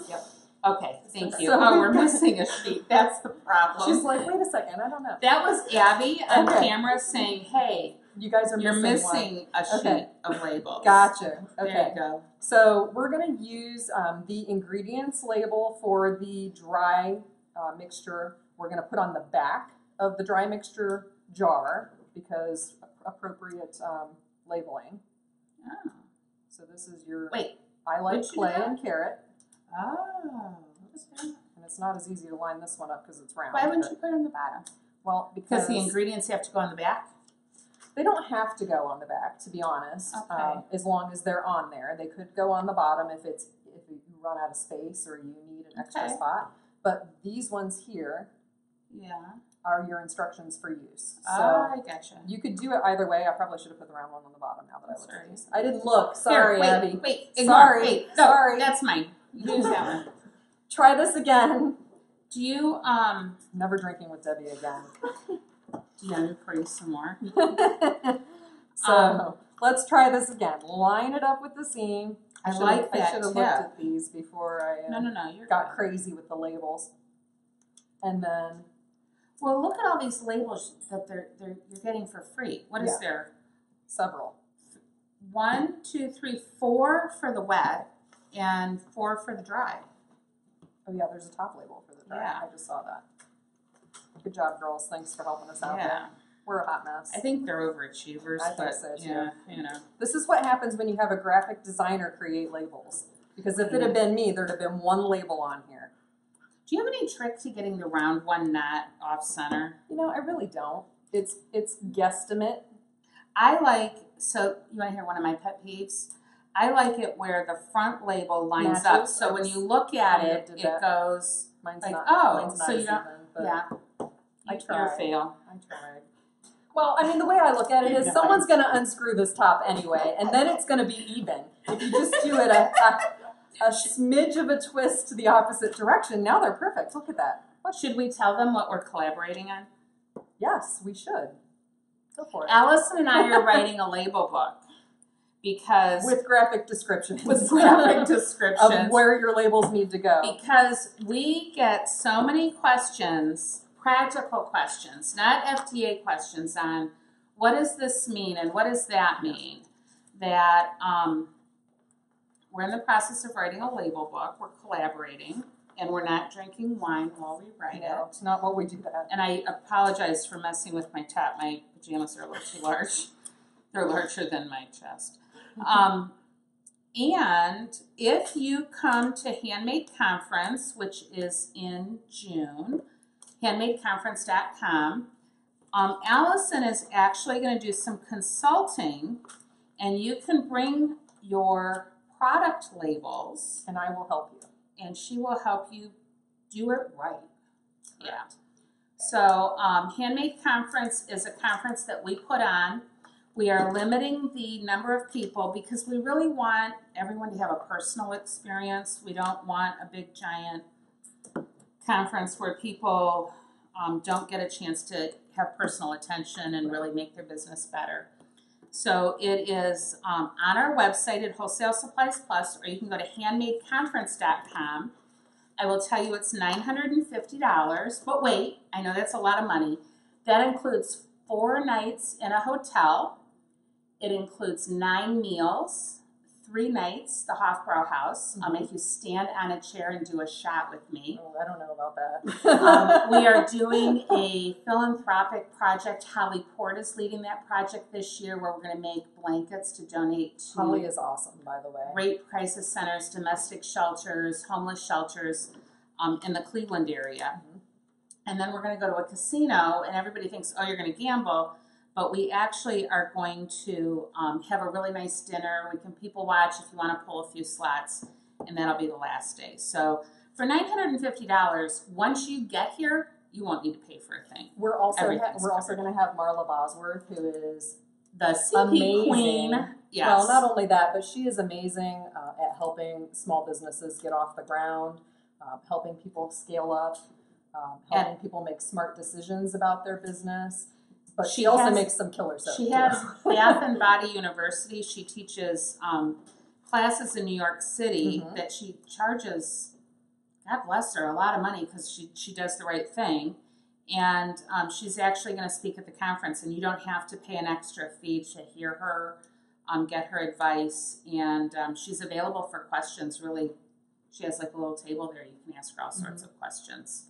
Yep. Okay, thank you. So we're missing a sheet. That's the problem. She's like, wait a second, I don't know. That was Abby on camera saying, hey, You guys are You're missing a sheet Okay. of labels. Gotcha. Okay. There you go. So we're going to use the ingredients label for the dry mixture. We're going to put on the back of the dry mixture jar because appropriate labeling. Oh. So this is your Wait. I like what'd you clay do? and carrot. Oh. And it's not as easy to line this one up because it's round. Why wouldn't but- you put it on the bottom? Well, Because the ingredients have to go on the back? they don't have to go on the back, to be honest. Okay. As long as they're on there, they could go on the bottom if you run out of space or you need an extra Okay. spot. But these ones here Yeah. are your instructions for use. So I gotcha. you could do it either way. I probably should have put the round one on the bottom now that I look Sorry. at these. I didn't look. Sorry, Here, Abby. wait, ignore. Sorry. Wait, no, Sorry. that's mine. Use that one. Try this again. Do you Never drinking with Debbie again. do you want to pour you some more? So let's try this again. Line it up with the seam. I like I that should have tip. looked at these before I No, you're got good. crazy with the labels. And then Well, look at all these labels that you're getting for free. What is Yeah. there? several. 1, 2, 3, 4 for the wet and 4 for the dry. Oh yeah, there's a top label for the dry. Yeah. I just saw that. Good job, girls. Thanks for helping us out Yeah. there. We're a hot mess. I think they're overachievers, I think but so, too. yeah, you know. This is what happens when you have a graphic designer create labels. Because if it had been me, there'd have been one label on here. Do you have any trick to getting the round one not off center? You know, I really don't. It's guesstimate. I like, so you want to hear one of my pet peeves? I like it where the front label lines up. Matches? So I when just you look at kind of it, did it that. goes, Mine's like, not. oh, mine's not so you as don't- even, but yeah. I You're a tried. fail. I tried. Well, I mean, the way I look at it is someone's going to unscrew this top anyway, and then it's going to be even. If you just do it a smidge of a twist the opposite direction, now they're perfect. Look at that. Should we tell them what we're collaborating on? Yes, we should. Go for it. Allison and I are writing a label book because With graphic descriptions. with graphic descriptions of where your labels need to go. because we get so many questions, practical questions, not FDA questions on what does this mean and what does that mean, that we're in the process of writing a label book. We're collaborating, and we're not drinking wine while we write No, it. it's not what we do that. And I apologize for messing with my top. My pajamas are a little too large. They're larger than my chest. And if you come to Handmade Conference, which is in June, handmadeconference.com, Allison is actually going to do some consulting, and you can bring your product labels, And I will help you. and she will help you do it right. Yeah. So Handmade Conference is a conference that we put on. We are limiting the number of people because we really want everyone to have a personal experience. We don't want a big giant conference where people don't get a chance to have personal attention and really make their business better. So it is on our website at Wholesale Supplies Plus, or you can go to handmadeconference.com. I will tell you it's $950, but wait, I know that's a lot of money. That includes 4 nights in a hotel. It includes 9 meals, 3 nights, the Hofbrauhaus. I'll make you stand on a chair and do a shot with me. Oh, I don't know about that. We are doing a philanthropic project. Holly Port is leading that project this year, where we're going to make blankets to donate to Holly is awesome, by the way. rape crisis centers, domestic shelters, homeless shelters in the Cleveland area. And then we're going to go to a casino, and everybody thinks, oh, you're going to gamble. But we actually are going to have a really nice dinner. We can people watch if you want to pull a few slots, and that'll be the last day. So for $950, once you get here, you won't need to pay for a thing. We're also Everything's going to have Marla Bosworth, who is The CP amazing. Queen, yes. Well, not only that, but she is amazing at helping small businesses get off the ground, helping people scale up, helping people make smart decisions about their business. But she also makes some killer soap. She too. has Bath and Body University. She teaches classes in New York City that she charges, God bless her, a lot of money because she does the right thing. And she's actually going to speak at the conference, and you don't have to pay an extra fee to hear her, get her advice. And she's available for questions, really. She has like a little table there. You can ask her all sorts of questions.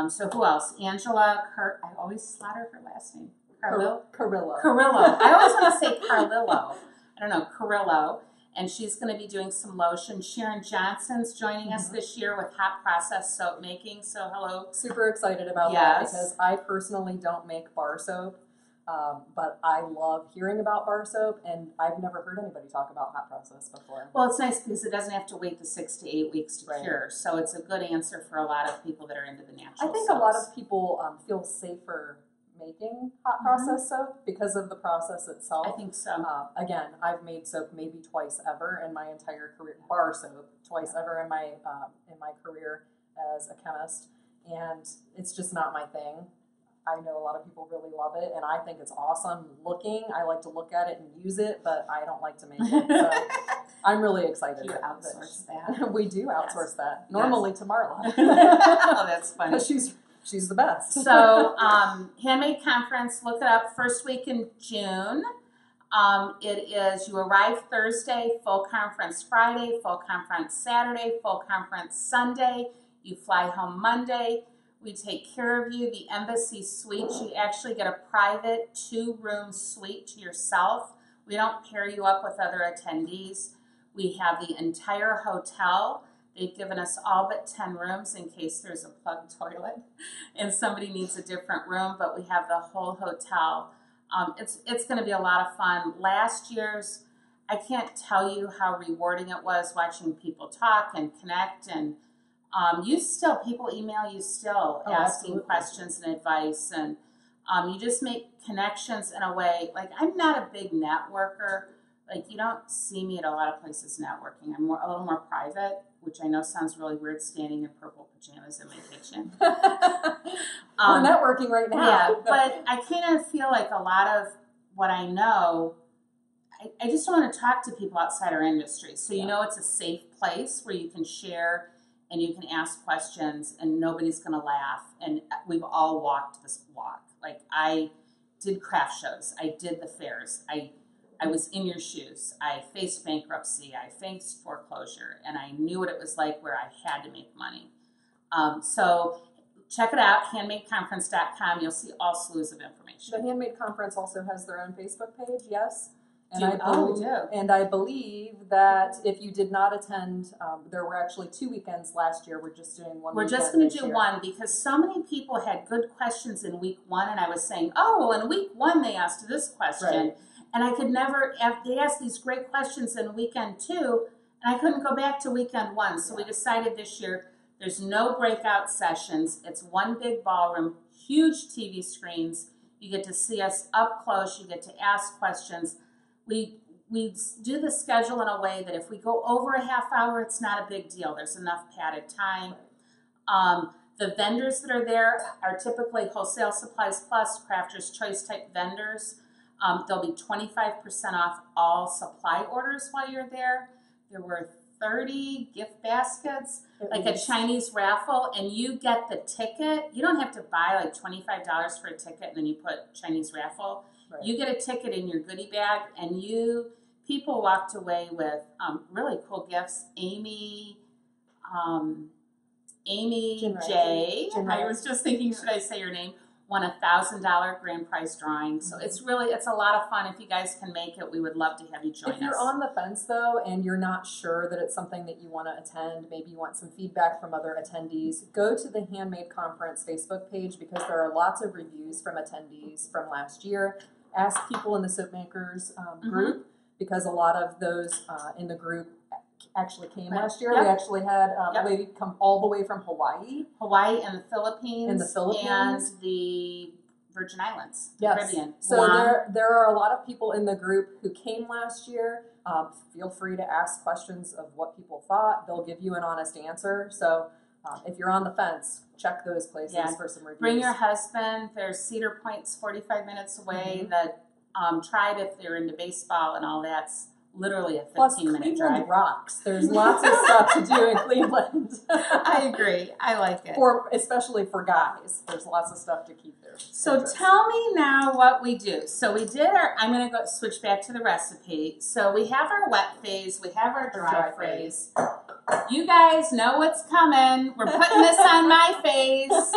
So who else? Angela, I always slaughter her last name. Carrillo? Carrillo. I always want to say Carlillo. I don't know, Carrillo. And she's going to be doing some lotion. Sharon Johnson's joining us this year with hot process soap making. So hello. Super excited about that because I personally don't make bar soap. But I love hearing about bar soap, and I've never heard anybody talk about hot process before. Well, it's nice because it doesn't have to wait the 6 to 8 weeks to cure. So it's a good answer for a lot of people that are into the natural I think soaps. a lot of people feel safer making hot process soap because of the process itself. I think so. Again, I've made soap maybe twice ever in my entire career, bar soap twice ever in my career as a chemist, and it's just not my thing. I know a lot of people really love it, and I think it's awesome looking. I like to look at it and use it, but I don't like to make it. So I'm really excited. You outsource that? We do outsource that. Normally to Marla. Oh, that's funny. Because she's the best. So, Handmade Conference, look it up, first week in June. It is, you arrive Thursday, full conference Friday, full conference Saturday, full conference Sunday. You fly home Monday. We take care of you. The Embassy Suite, you actually get a private 2-room suite to yourself. We don't pair you up with other attendees. We have the entire hotel. They've given us all but 10 rooms in case there's a plugged toilet and somebody needs a different room, but we have the whole hotel. It's going to be a lot of fun. Last year's, I can't tell you how rewarding it was watching people talk and connect, and people email you still asking questions and advice, and you just make connections in a way. Like, I'm not a big networker. Like, you don't see me at a lot of places networking. I'm a little more private, which I know sounds really weird, standing in purple pajamas in my kitchen. We're networking right now. Yeah, but I kind of feel like a lot of what I know, I just want to talk to people outside our industry. So you know it's a safe place where you can share and you can ask questions and nobody's going to laugh. And we've all walked this walk. Like, I did craft shows. I did the fairs. I was in your shoes. I faced bankruptcy. I faced foreclosure. And I knew what it was like where I had to make money. So check it out, handmadeconference.com. You'll see all slews of information. The Handmade Conference also has their own Facebook page, yes. And do. I believe that if you did not attend, there were actually 2 weekends last year. We're just doing one. We're just going to do one because so many people had good questions in week 1, and I was saying, oh, well, in week 1 they asked this question, and I could never. They asked these great questions in weekend 2, and I couldn't go back to weekend 1. So we decided this year there's no breakout sessions. It's one big ballroom, huge TV screens. You get to see us up close. You get to ask questions. We do the schedule in a way that if we go over a half hour, it's not a big deal. There's enough padded time. The vendors that are there are typically Wholesale Supplies Plus, Crafter's Choice type vendors. There'll be 25% off all supply orders while you're there. There were 30 gift baskets, like a Chinese raffle, and you get the ticket. You don't have to buy like $25 for a ticket and then you put Chinese raffle. Right. You get a ticket in your goodie bag, and people walked away with really cool gifts. Amy J. I was just thinking, should I say her name? Won a $1,000 grand prize drawing. So it's a lot of fun. If you guys can make it, we would love to have you join us. If you're on the fence though, and you're not sure that it's something that you want to attend, maybe you want some feedback from other attendees, go to the Handmade Conference Facebook page because there are lots of reviews from attendees from last year. Ask people in the Soap Makers group because a lot of those in the group actually came last year. We actually had a lady come all the way from Hawaii and the Philippines, and the Virgin Islands, the Caribbean. So there are a lot of people in the group who came last year. Feel free to ask questions of what people thought. They'll give you an honest answer. So if you're on the fence, check those places for some reviews. Bring your husband. There's Cedar Point's 45 minutes away. The Tribe, if they're into baseball and all that's literally a Plus, 15-minute Cleveland drive. rocks. There's lots of stuff to do in Cleveland. I agree. I like it. Especially for guys, there's lots of stuff to keep there. So tell me now what we do. So we did I'm going to go switch back to the recipe. So we have our wet phase. We have our dry phase. You guys know what's coming. We're putting this on my face.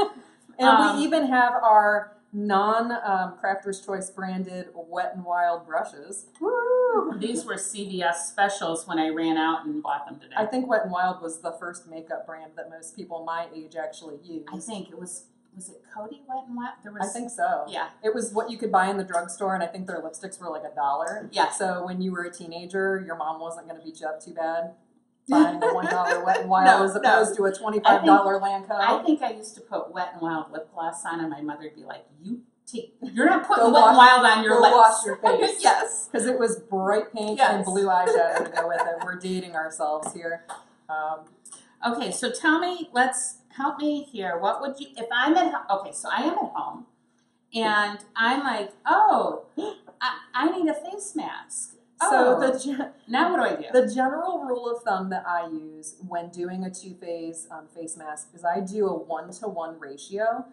And we even have our non-Crafter's Choice branded Wet n Wild brushes. Woo! These were CVS specials when I ran out and bought them today. I think Wet n Wild was the first makeup brand that most people my age actually used. I think it was it Cody Wet n Wild? I think so. Yeah. It was what you could buy in the drugstore, and I think their lipsticks were like $1. Yeah. So when you were a teenager, your mom wasn't going to beat you up too bad buying a $1 Wet n Wild as opposed to a $25 Lancome. I think I used to put Wet n Wild lip gloss on, and my mother would be like, you're not putting Wet n Wild on your lips. Go wash your face. Yes. Because it was bright pink and blue eyeshadow to go with it. We're dating ourselves here. Okay, so help me here. What would you, if I'm so I am at home, and I'm like, I need a face mask. So now what do? The general rule of thumb that I use when doing a two-phase face mask is I do a 1-to-1 ratio.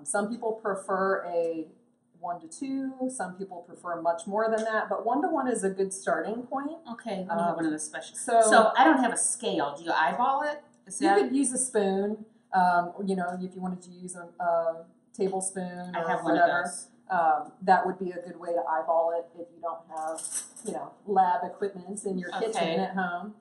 Some people prefer a 1-to-2. Some people prefer much more than that, but 1-to-1 is a good starting point. Okay, let me have one of the specials. So I don't have a scale. Do you eyeball it? You could use a spoon. If you wanted to use a tablespoon or I have whatever. one of those. That would be a good way to eyeball it if you don't have, lab equipment in your kitchen at home.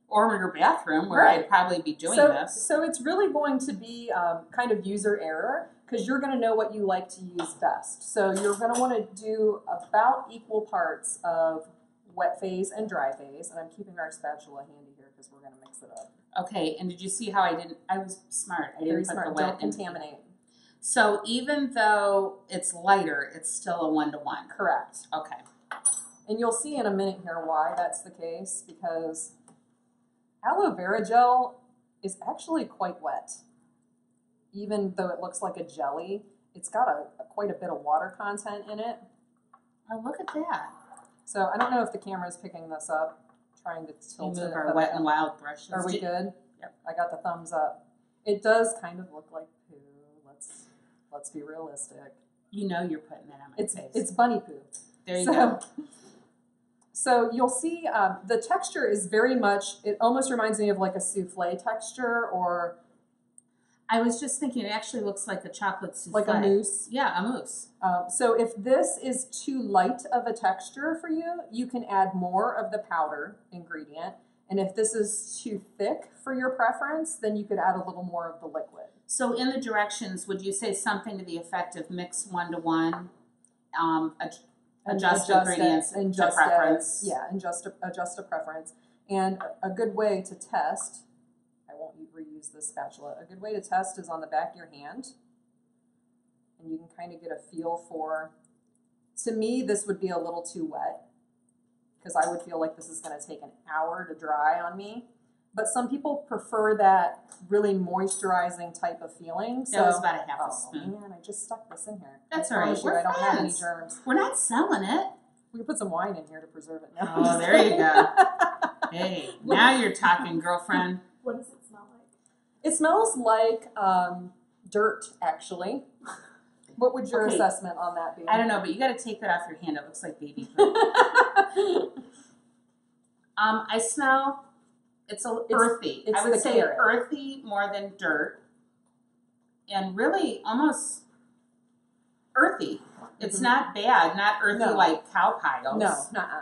Or in your bathroom where I'd probably be doing this. So it's really going to be kind of user error because you're going to know what you like to use best. So you're going to want to do about equal parts of wet phase and dry phase. And I'm keeping our spatula handy here because we're going to mix it up. Okay, and did you see how I was smart. I didn't put the wet Don't contaminate. So even though it's lighter, it's still a 1-to-1. Correct. Okay. And you'll see in a minute here why that's the case, because aloe vera gel is actually quite wet. Even though it looks like a jelly, it's got quite a bit of water content in it. Oh, look at that. So I don't know if the camera is picking this up. Trying to tilt it. Move our Wet n Wild brushes. Are we good? Yep. I got the thumbs up. It does kind of look like poo. Let's be realistic. You know you're putting that on my face. It's bunny poo. There you go. So you'll see the texture is very much, it almost reminds me of like a souffle texture, or I was just thinking it actually looks like a chocolate souffle. Like a mousse? Yeah, a mousse. So if this is too light of a texture for you, you can add more of the powder ingredient. And if this is too thick for your preference, then you could add a little more of the liquid. So in the directions, would you say something to the effect of mix 1-to-1, adjust ingredients to preference? Adjust a preference. And a good way to test, I won't reuse this spatula, a good way to test is on the back of your hand. And you can kind of get a feel for, to me, this would be a little too wet, because I would feel like this is going to take an hour to dry on me. But some people prefer that really moisturizing type of feeling. That was about a half a spoon. Man, I just stuck this in here. That's all right. I don't have any germs. We're not selling it. We can put some wine in here to preserve it now. Oh, there you go. Hey, now you're talking, girlfriend. What does it smell like? It smells like dirt, actually. What would your assessment on that be? I don't know, but you got to take that off your hand. It looks like baby poop. I smell. It's earthy. I would say earthy more than dirt, and really almost earthy. It's not bad, not earthy like cow piles. No,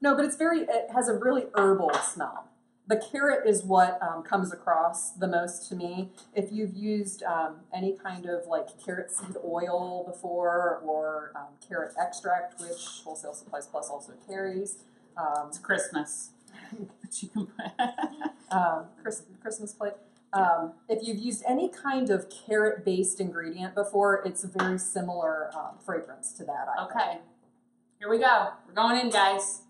no, but it has a really herbal smell. The carrot is what comes across the most to me. If you've used any kind of like carrot seed oil before, or carrot extract, which Wholesale Supplies Plus also carries. It's Christmas. Christmas plate. If you've used any kind of carrot-based ingredient before, it's a very similar fragrance to that. Okay, here we go. We're going in, guys.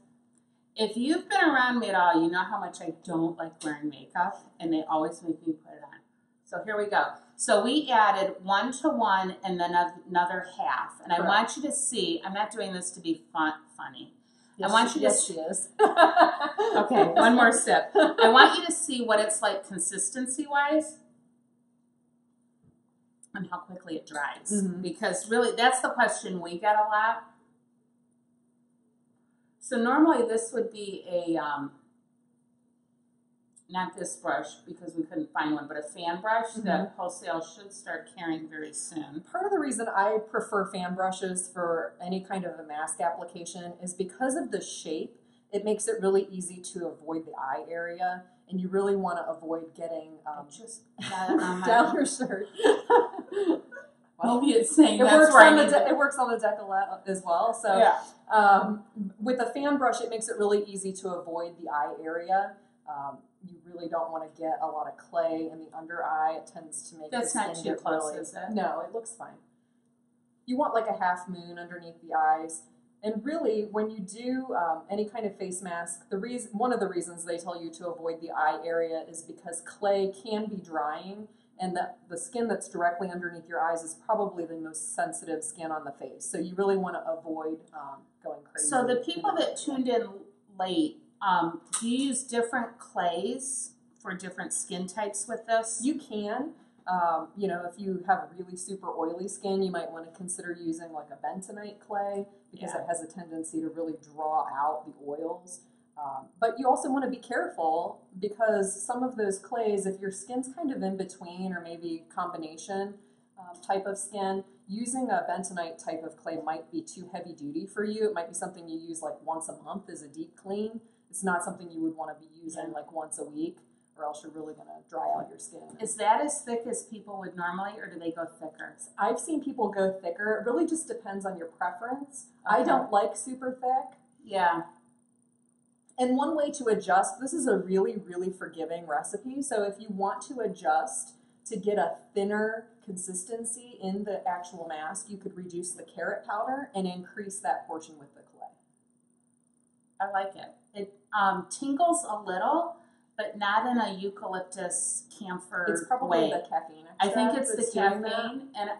If you've been around me at all, you know how much I don't like wearing makeup, and they always make me put it on. So here we go. So we added 1-to-1 and then another half. And I want you to see, I'm not doing this to be funny. Yes, I want you to yes, she is. Okay, one more sip. I want you to see what it's like consistency-wise and how quickly it dries. Mhm. Because really, that's the question we get a lot. So normally this would be a, not this brush because we couldn't find one, but a fan brush that Wholesale should start carrying very soon. Part of the reason I prefer fan brushes for any kind of a mask application is because of the shape. It makes it really easy to avoid the eye area, and you really want to avoid getting Just got it on my, down your shirt. maybe it's saying It that's works where I on need to. it works on the decollete as well. So Yeah. with a fan brush, it makes it really easy to avoid the eye area. You really don't want to get a lot of clay in the under eye. It tends to make That's the not skin too get close, really, is it? No, it looks fine. You want like a half moon underneath the eyes. And really, when you do any kind of face mask, one of the reasons they tell you to avoid the eye area is because clay can be drying, and the skin that's directly underneath your eyes is probably the most sensitive skin on the face. So you really want to avoid going crazy. So the people that tuned in late, do you use different clays for different skin types with this? You can. If you have really super oily skin, you might want to consider using like a bentonite clay because it has a tendency to really draw out the oils. But you also want to be careful because some of those clays, if your skin's kind of in between or maybe combination type of skin, using a bentonite type of clay might be too heavy duty for you. It might be something you use like once a month as a deep clean. It's not something you would want to be using like once a week, or else you're really going to dry out your skin. Is that as thick as people would normally, or do they go thicker? I've seen people go thicker. It really just depends on your preference. Okay. I don't like super thick. Yeah. And one way to adjust, this is a really, really forgiving recipe. So if you want to adjust to get a thinner consistency in the actual mask, you could reduce the carrot powder and increase that portion with the clay. I like it. It tingles a little, but not in a eucalyptus camphor It's probably way. the caffeine extract. I think it's the that's doing that. caffeine, and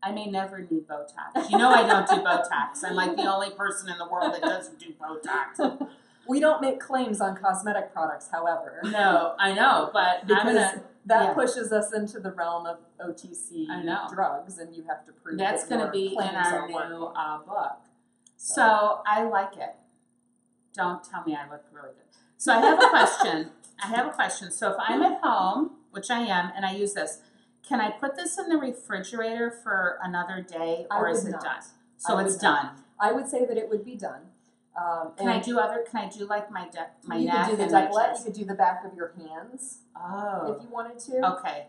I may never need Botox. You know I don't do Botox. I'm like the only person in the world that doesn't do Botox. We don't make claims on cosmetic products, however. No, I know, but Because that pushes us into the realm of OTC I know. drugs, and you have to prove that's that going to your be in claims our are new working. book. So I like it. Don't tell me I look really good. So I have a question. So if I'm at home, which I am, and I use this, can I put this in the refrigerator for another day, or is it done? So it's done. I would say that it would be done. Can I do like my neck You could do the and my decollete. chest? You could do the back of your hands Oh. if you wanted to. Okay.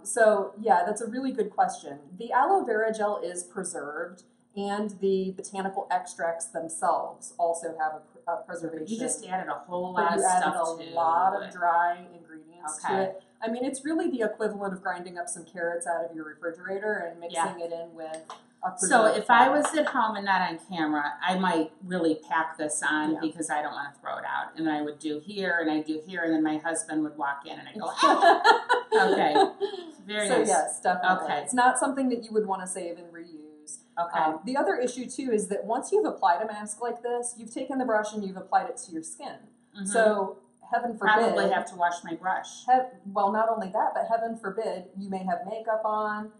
So yeah, that's a really good question. The aloe vera gel is preserved, and the botanical extracts themselves also have a preservation. You just added a whole lot of you added stuff a to lot it. of dry ingredients Okay. to it. I mean, it's really the equivalent of grinding up some carrots out of your refrigerator and mixing it in with a So preserved if I product. was at home and not on camera, I might really pack this on Yeah. because I don't want to throw it out. And then I would do here and I do here, and then my husband would walk in and I go, ah! Okay. Very So nice. yes, definitely. Okay. It's not something that you would want to save and reuse. Okay. The other issue too is that once you've applied a mask like this, you've taken the brush and you've applied it to your skin. Mhm. So heaven forbid. Probably have to wash my brush. Well, not only that, but heaven forbid, you may have makeup on.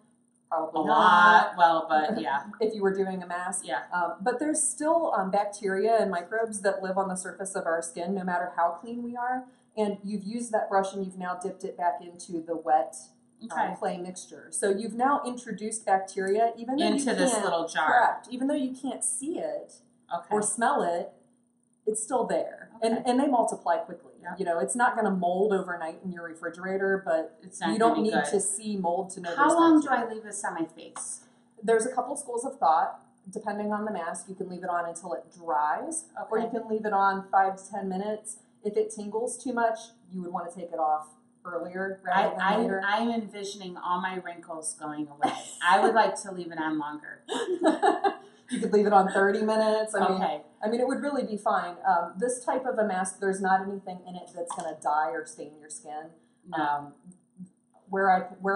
Probably A not. lot. Well, but yeah. If you were doing a mask. Yeah. But there's still bacteria and microbes that live on the surface of our skin, no matter how clean we are. And you've used that brush and you've now dipped it back into the wet Okay. clay mixture. So you've now introduced bacteria, even though Into this can't- little jar. Correct. Even though you can't see it Okay. or smell it, it's still there, Okay. and they multiply quickly. Yeah. You know, it's not going to mold overnight in your refrigerator, but It's not you gonna don't be need good. to see mold to know. How there's long do bacteria. I leave this on my face? There's a couple schools of thought. Depending on the mask, you can leave it on until it dries, or you Okay. can leave it on 5 to 10 minutes. If it tingles too much, you would want to take it off earlier rather than later. I'm envisioning all my wrinkles going away. I would like to leave it on longer. You could leave it on 30 minutes. Okay. I mean, it would really be fine. This type of a mask, there's not anything in it that's going to dye or stain your skin. No. Where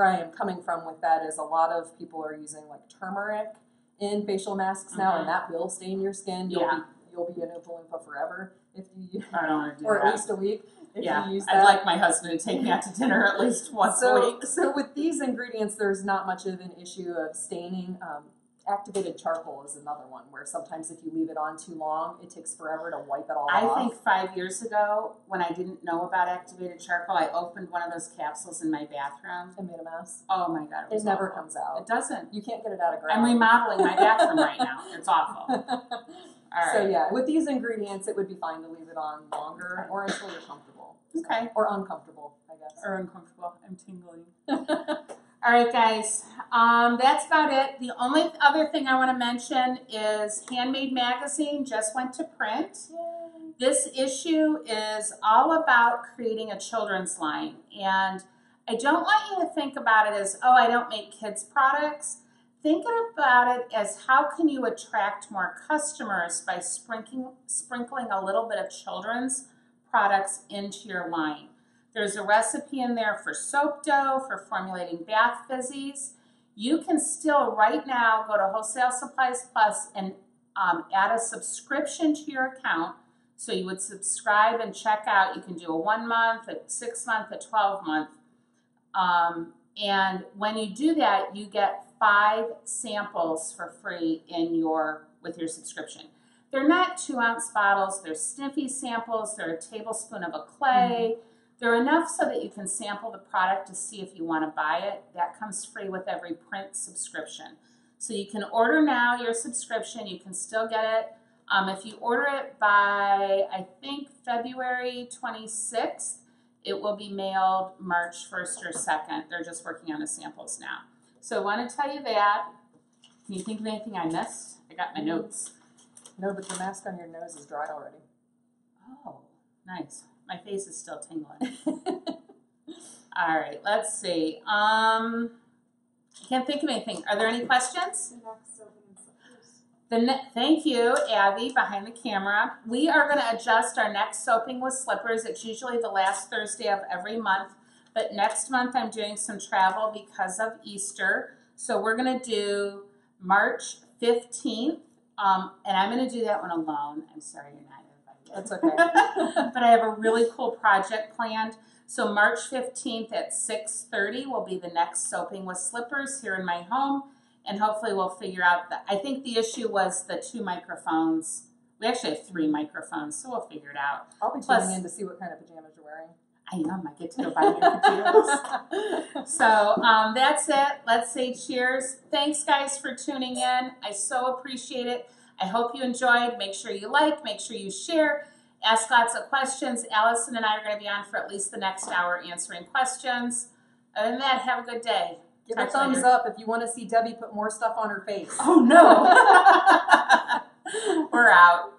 I am coming from with that is a lot of people are using like turmeric in facial masks now, and that will stain your skin. you'll be an Oompa Loompa forever if you, I don't want to do or that. at least a week if yeah, you use I'd that. like my husband to take me out to dinner at least once a week. So with these ingredients, there's not much of an issue of staining. Activated charcoal is another one where sometimes if you leave it on too long, it takes forever to wipe it all off. I think 5 years ago, when I didn't know about activated charcoal, I opened one of those capsules in my bathroom. It made a mess. Oh my God, it was never awful. comes out. It doesn't. You can't get it out of I'm ground. remodeling my bathroom right now. It's awful. All right. So yeah, with these ingredients, it would be fine to leave it on longer or until you're comfortable. Okay. Or uncomfortable, I guess. Or uncomfortable. I'm tingling. All right, guys. That's about it. The only other thing I want to mention is Handmade Magazine just went to print. Yay. This issue is all about creating a children's line. And I don't want you to think about it as, oh, I don't make kids products. Think about it as how can you attract more customers by sprinkling a little bit of children's products into your line. There's a recipe in there for soap dough, for formulating bath fizzies. You can still right now go to Wholesale Supplies Plus and add a subscription to your account. So you would subscribe and check out. You can do a 1 month, a 6 month, a 12 month. And when you do that, you get 5 samples for free with your subscription. They're not 2-ounce bottles. They're sniffy samples. They're a tablespoon of a clay. Mm-hmm. They're enough so that you can sample the product to see if you want to buy it. That comes free with every print subscription. So you can order now your subscription. You can still get it. If you order it by, I think, February 26th, it will be mailed March 1st or 2nd. They're just working on the samples now. So I want to tell you that. Can you think of anything I missed? I got my notes. No, but the mask on your nose is dry already. Oh, nice. My face is still tingling. All right, let's see. I can't think of anything. Are there any questions? Thank you, Abby, behind the camera. We are going to adjust our next soaping with slippers. It's usually the last Thursday of every month, but next month I'm doing some travel because of Easter. So we're going to do March 15th, and I'm going to do that one alone. I'm sorry you're not invited. That's okay. But I have a really cool project planned. So March 15th at 6:30 will be the next soaping with slippers here in my home. And hopefully we'll figure out that. I think the issue was the 2 microphones. We actually have 3 microphones, so we'll figure it out. I'll be tuning in to see what kind of pajamas you're wearing. I know, I might get to go buy new pajamas. So that's it. Let's say cheers. Thanks, guys, for tuning in. I so appreciate it. I hope you enjoyed. Make sure you like, make sure you share, ask lots of questions. Allison and I are going to be on for at least the next hour answering questions. Other than that, have a good day. Give a thumbs up if you want to see Debbie put more stuff on her face. Oh, no. We're out.